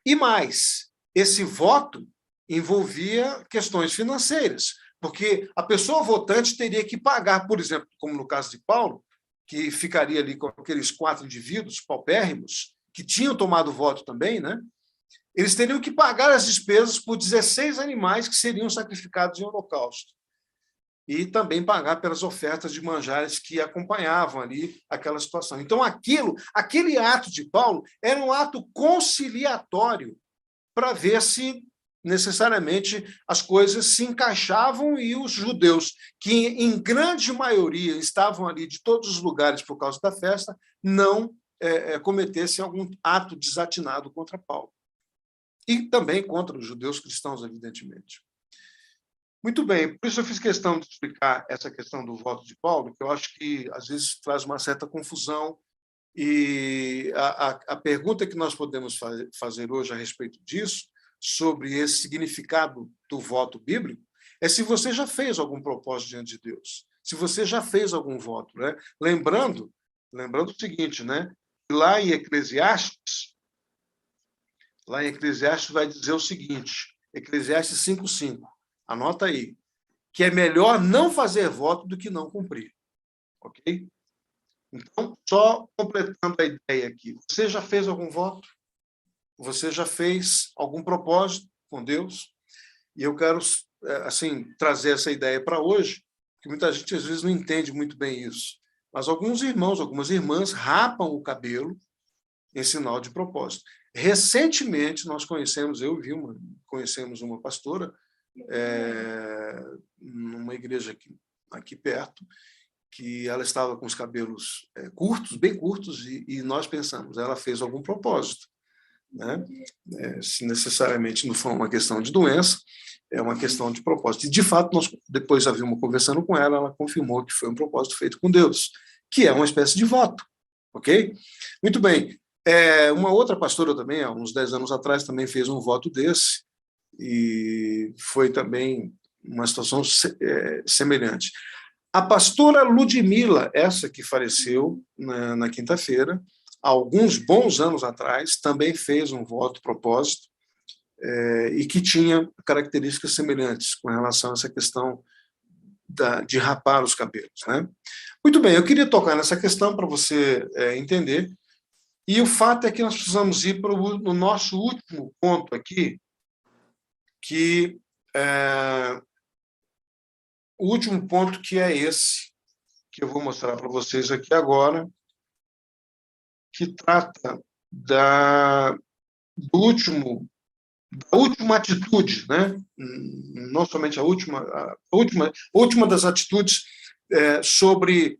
E mais, esse voto envolvia questões financeiras, porque a pessoa votante teria que pagar, por exemplo, como no caso de Paulo, que ficaria ali com aqueles 4 indivíduos paupérrimos, que tinham tomado voto também, né? Eles teriam que pagar as despesas por 16 animais que seriam sacrificados em holocausto. E também pagar pelas ofertas de manjares que acompanhavam ali aquela situação. Então, aquele ato de Paulo era um ato conciliatório para ver se necessariamente as coisas se encaixavam e os judeus, que em grande maioria estavam ali de todos os lugares por causa da festa, não cometessem algum ato desatinado contra Paulo. E também contra os judeus cristãos, evidentemente. Muito bem, por isso eu fiz questão de explicar essa questão do voto de Paulo, que eu acho que, às vezes, traz uma certa confusão, e a pergunta que nós podemos fazer hoje a respeito disso, sobre esse significado do voto bíblico, é se você já fez algum propósito diante de Deus, se você já fez algum voto, né? Lembrando o seguinte, né? Lá em Eclesiastes vai dizer o seguinte, Eclesiastes 5:5, anota aí, que é melhor não fazer voto do que não cumprir. Ok? Então, só completando a ideia aqui, você já fez algum voto? Você já fez algum propósito com Deus? E eu quero, assim, trazer essa ideia para hoje, que muita gente, às vezes, não entende muito bem isso. Mas alguns irmãos, algumas irmãs rapam o cabelo em sinal de propósito. Recentemente, nós conhecemos, conhecemos uma pastora, numa igreja aqui perto, que ela estava com os cabelos curtos, bem curtos, e nós pensamos, ela fez algum propósito, né? Se necessariamente não for uma questão de doença, é uma questão de propósito. E, de fato, nós depois havíamos conversando com ela, ela confirmou que foi um propósito feito com Deus, que é uma espécie de voto, ok? Muito bem. Uma outra pastora também, há uns 10 anos atrás, também fez um voto desse, e foi também uma situação semelhante. A pastora Ludmila, essa que faleceu na quinta-feira, há alguns bons anos atrás, também fez um voto propósito, e que tinha características semelhantes com relação a essa questão de rapar os cabelos, né? Muito bem, eu queria tocar nessa questão para você entender, e o fato é que nós precisamos ir para o nosso último ponto aqui, que o último ponto, que é esse, que eu vou mostrar para vocês aqui agora, que trata da última atitude, né? Não somente a última das atitudes sobre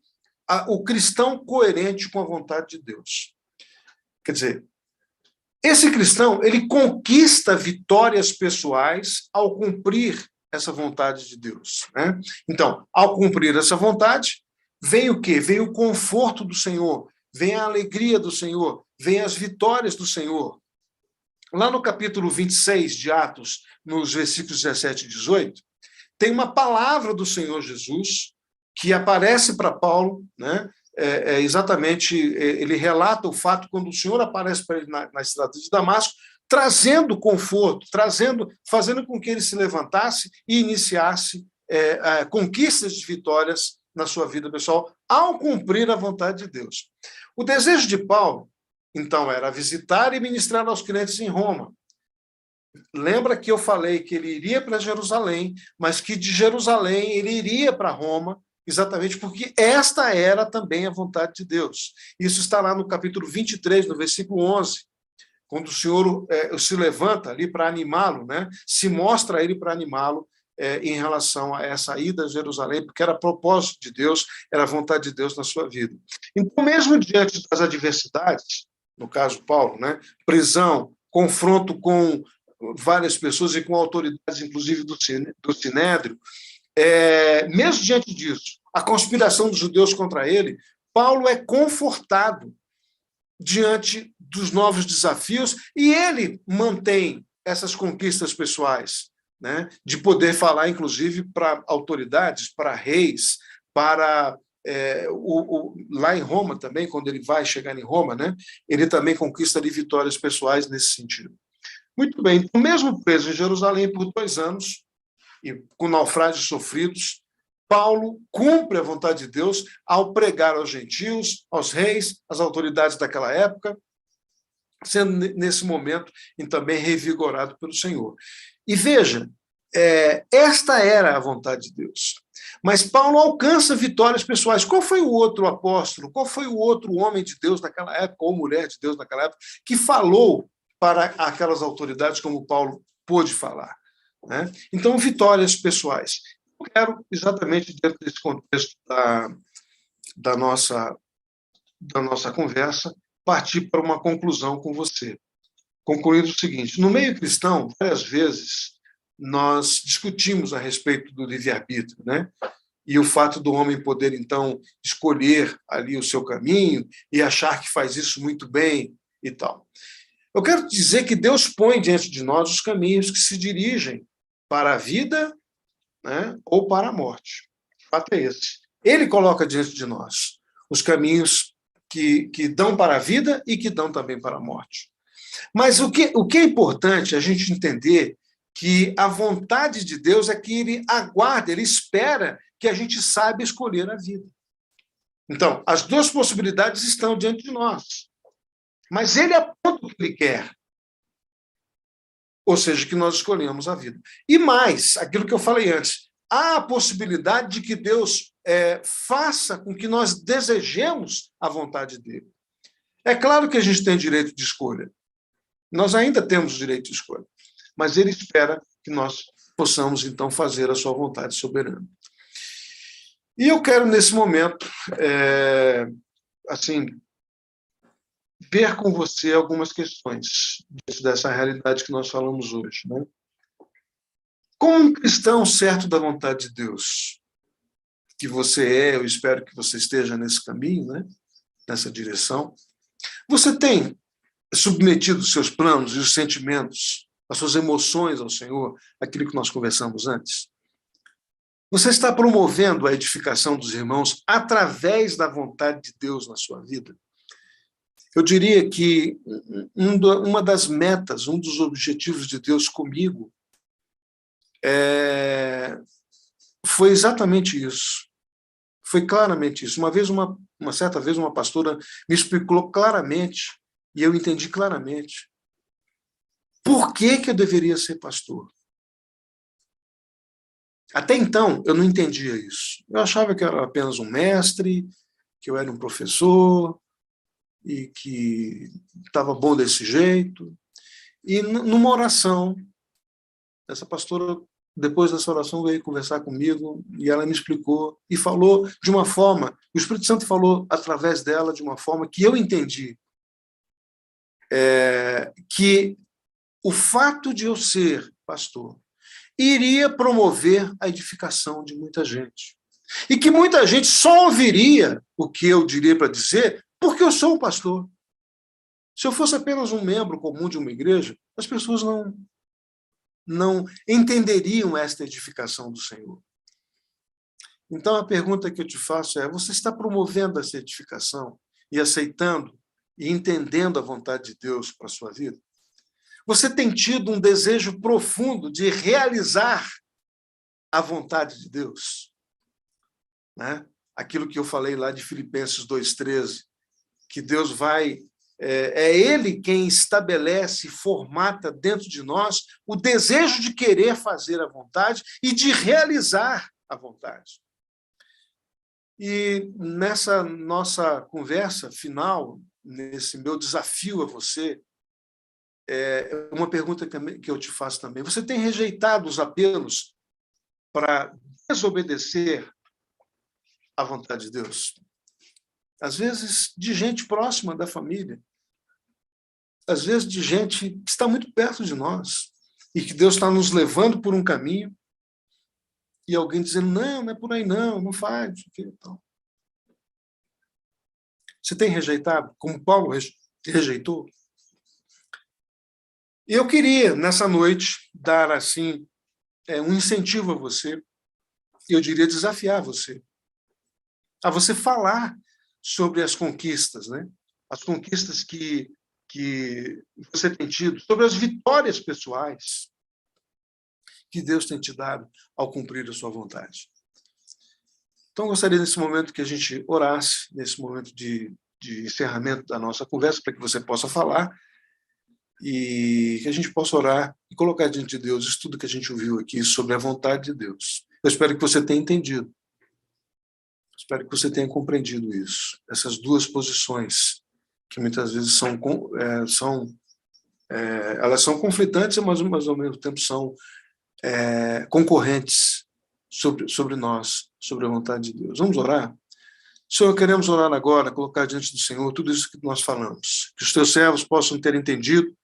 o cristão coerente com a vontade de Deus. Quer dizer, esse cristão, ele conquista vitórias pessoais ao cumprir essa vontade de Deus, né? Então, ao cumprir essa vontade, vem o quê? Vem o conforto do Senhor, vem a alegria do Senhor, vem as vitórias do Senhor. Lá no capítulo 26 de Atos, nos versículos 17 e 18, tem uma palavra do Senhor Jesus que aparece para Paulo, né? Exatamente, ele relata o fato quando o Senhor aparece para ele na estrada de Damasco, trazendo conforto, fazendo com que ele se levantasse e iniciasse conquistas de vitórias na sua vida pessoal, ao cumprir a vontade de Deus. O desejo de Paulo, então, era visitar e ministrar aos crentes em Roma. Lembra que eu falei que ele iria para Jerusalém, mas que de Jerusalém ele iria para Roma, exatamente porque esta era também a vontade de Deus. Isso está lá no capítulo 23, no versículo 11, quando o Senhor se levanta ali para animá-lo, né? Se mostra a ele para animá-lo em relação a essa ida a Jerusalém, porque era propósito de Deus, era vontade de Deus na sua vida. Então, mesmo diante das adversidades, no caso Paulo, né? Prisão, confronto com várias pessoas e com autoridades, inclusive do Sinédrio, mesmo diante disso, a conspiração dos judeus contra ele, Paulo é confortado diante dos novos desafios e ele mantém essas conquistas pessoais, né, de poder falar, inclusive, para autoridades, para reis, para lá em Roma também, quando ele vai chegar em Roma, né, ele também conquista ali vitórias pessoais nesse sentido. Muito bem, então, mesmo preso em Jerusalém por 2 anos, e com naufrágios sofridos, Paulo cumpre a vontade de Deus ao pregar aos gentios, aos reis, às autoridades daquela época, sendo nesse momento e também revigorado pelo Senhor. E veja, esta era a vontade de Deus. Mas Paulo alcança vitórias pessoais. Qual foi o outro apóstolo, qual foi o outro homem de Deus naquela época, ou mulher de Deus naquela época, que falou para aquelas autoridades como Paulo pôde falar, né? Então, vitórias pessoais. Eu quero, exatamente dentro desse contexto da nossa conversa, partir para uma conclusão com você. Concluir o seguinte: no meio cristão, várias vezes, nós discutimos a respeito do livre-arbítrio, né? E o fato do homem poder, então, escolher ali o seu caminho e achar que faz isso muito bem e tal. Eu quero dizer que Deus põe diante de nós os caminhos que se dirigem para a vida, né, ou para a morte. O fato é esse. Ele coloca diante de nós os caminhos que dão para a vida e que dão também para a morte. Mas o que é importante a gente entender que a vontade de Deus é que ele aguarda, ele espera que a gente saiba escolher a vida. Então, as duas possibilidades estão diante de nós. Mas ele aponta o que ele quer. Ou seja, que nós escolhemos a vida. E mais, aquilo que eu falei antes, há a possibilidade de que Deus faça com que nós desejemos a vontade dele. É claro que a gente tem direito de escolha. Nós ainda temos direito de escolha. Mas ele espera que nós possamos, então, fazer a sua vontade soberana. E eu quero, nesse momento, ver com você algumas questões dessa realidade que nós falamos hoje, né? Como um cristão certo da vontade de Deus, que você eu espero que você esteja nesse caminho, né? Nessa direção, você tem submetido os seus planos e os sentimentos, as suas emoções ao Senhor, aquilo que nós conversamos antes? Você está promovendo a edificação dos irmãos através da vontade de Deus na sua vida? Eu diria que uma das metas, um dos objetivos de Deus comigo foi exatamente isso. Foi claramente isso. Uma certa vez, uma pastora me explicou claramente, e eu entendi claramente, por que eu deveria ser pastor. Até então, eu não entendia isso. Eu achava que eu era apenas um mestre, que eu era um professor, e que estava bom desse jeito. E numa oração, essa pastora, depois dessa oração, veio conversar comigo e ela me explicou e falou de uma forma, o Espírito Santo falou através dela de uma forma que eu entendi, que o fato de eu ser pastor iria promover a edificação de muita gente. E que muita gente só ouviria o que eu diria para dizer porque eu sou um pastor. Se eu fosse apenas um membro comum de uma igreja, as pessoas não entenderiam esta edificação do Senhor. Então, a pergunta que eu te faço é: você está promovendo essa edificação e aceitando e entendendo a vontade de Deus para a sua vida? Você tem tido um desejo profundo de realizar a vontade de Deus? Né? Aquilo que eu falei lá de Filipenses 2,13, que Deus vai... É Ele quem estabelece e formata dentro de nós o desejo de querer fazer a vontade e de realizar a vontade. E nessa nossa conversa final, nesse meu desafio a você, uma pergunta que eu te faço também. Você tem rejeitado os apelos para desobedecer à vontade de Deus? Às vezes, de gente próxima da família. Às vezes, de gente que está muito perto de nós e que Deus está nos levando por um caminho e alguém dizendo, não, não é por aí não, não faz. Então, você tem rejeitado, como Paulo rejeitou? Eu queria, nessa noite, dar assim um incentivo a você, eu diria desafiar você, a você falar sobre as conquistas, né? As conquistas que você tem tido, sobre as vitórias pessoais que Deus tem te dado ao cumprir a sua vontade. Então, eu gostaria, nesse momento, que a gente orasse, nesse momento de encerramento da nossa conversa, para que você possa falar e que a gente possa orar e colocar diante de Deus isso tudo que a gente ouviu aqui sobre a vontade de Deus. Eu espero que você tenha entendido. Espero que você tenha compreendido isso. Essas duas posições, que muitas vezes elas são conflitantes, mas ao mesmo tempo são concorrentes sobre nós, sobre a vontade de Deus. Vamos orar? Senhor, queremos orar agora, colocar diante do Senhor tudo isso que nós falamos, que os teus servos possam ter entendido.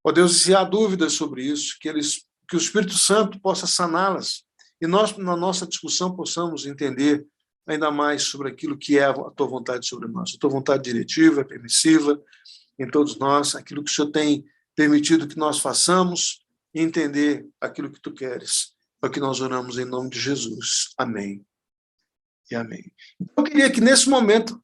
Ó Deus, se há dúvidas sobre isso, que o Espírito Santo possa saná-las e nós, na nossa discussão, possamos entender ainda mais sobre aquilo que é a tua vontade sobre nós. A tua vontade diretiva, permissiva em todos nós, aquilo que o Senhor tem permitido que nós façamos e entender aquilo que tu queres. É o que nós oramos em nome de Jesus. Amém e amém. Eu queria que, nesse momento,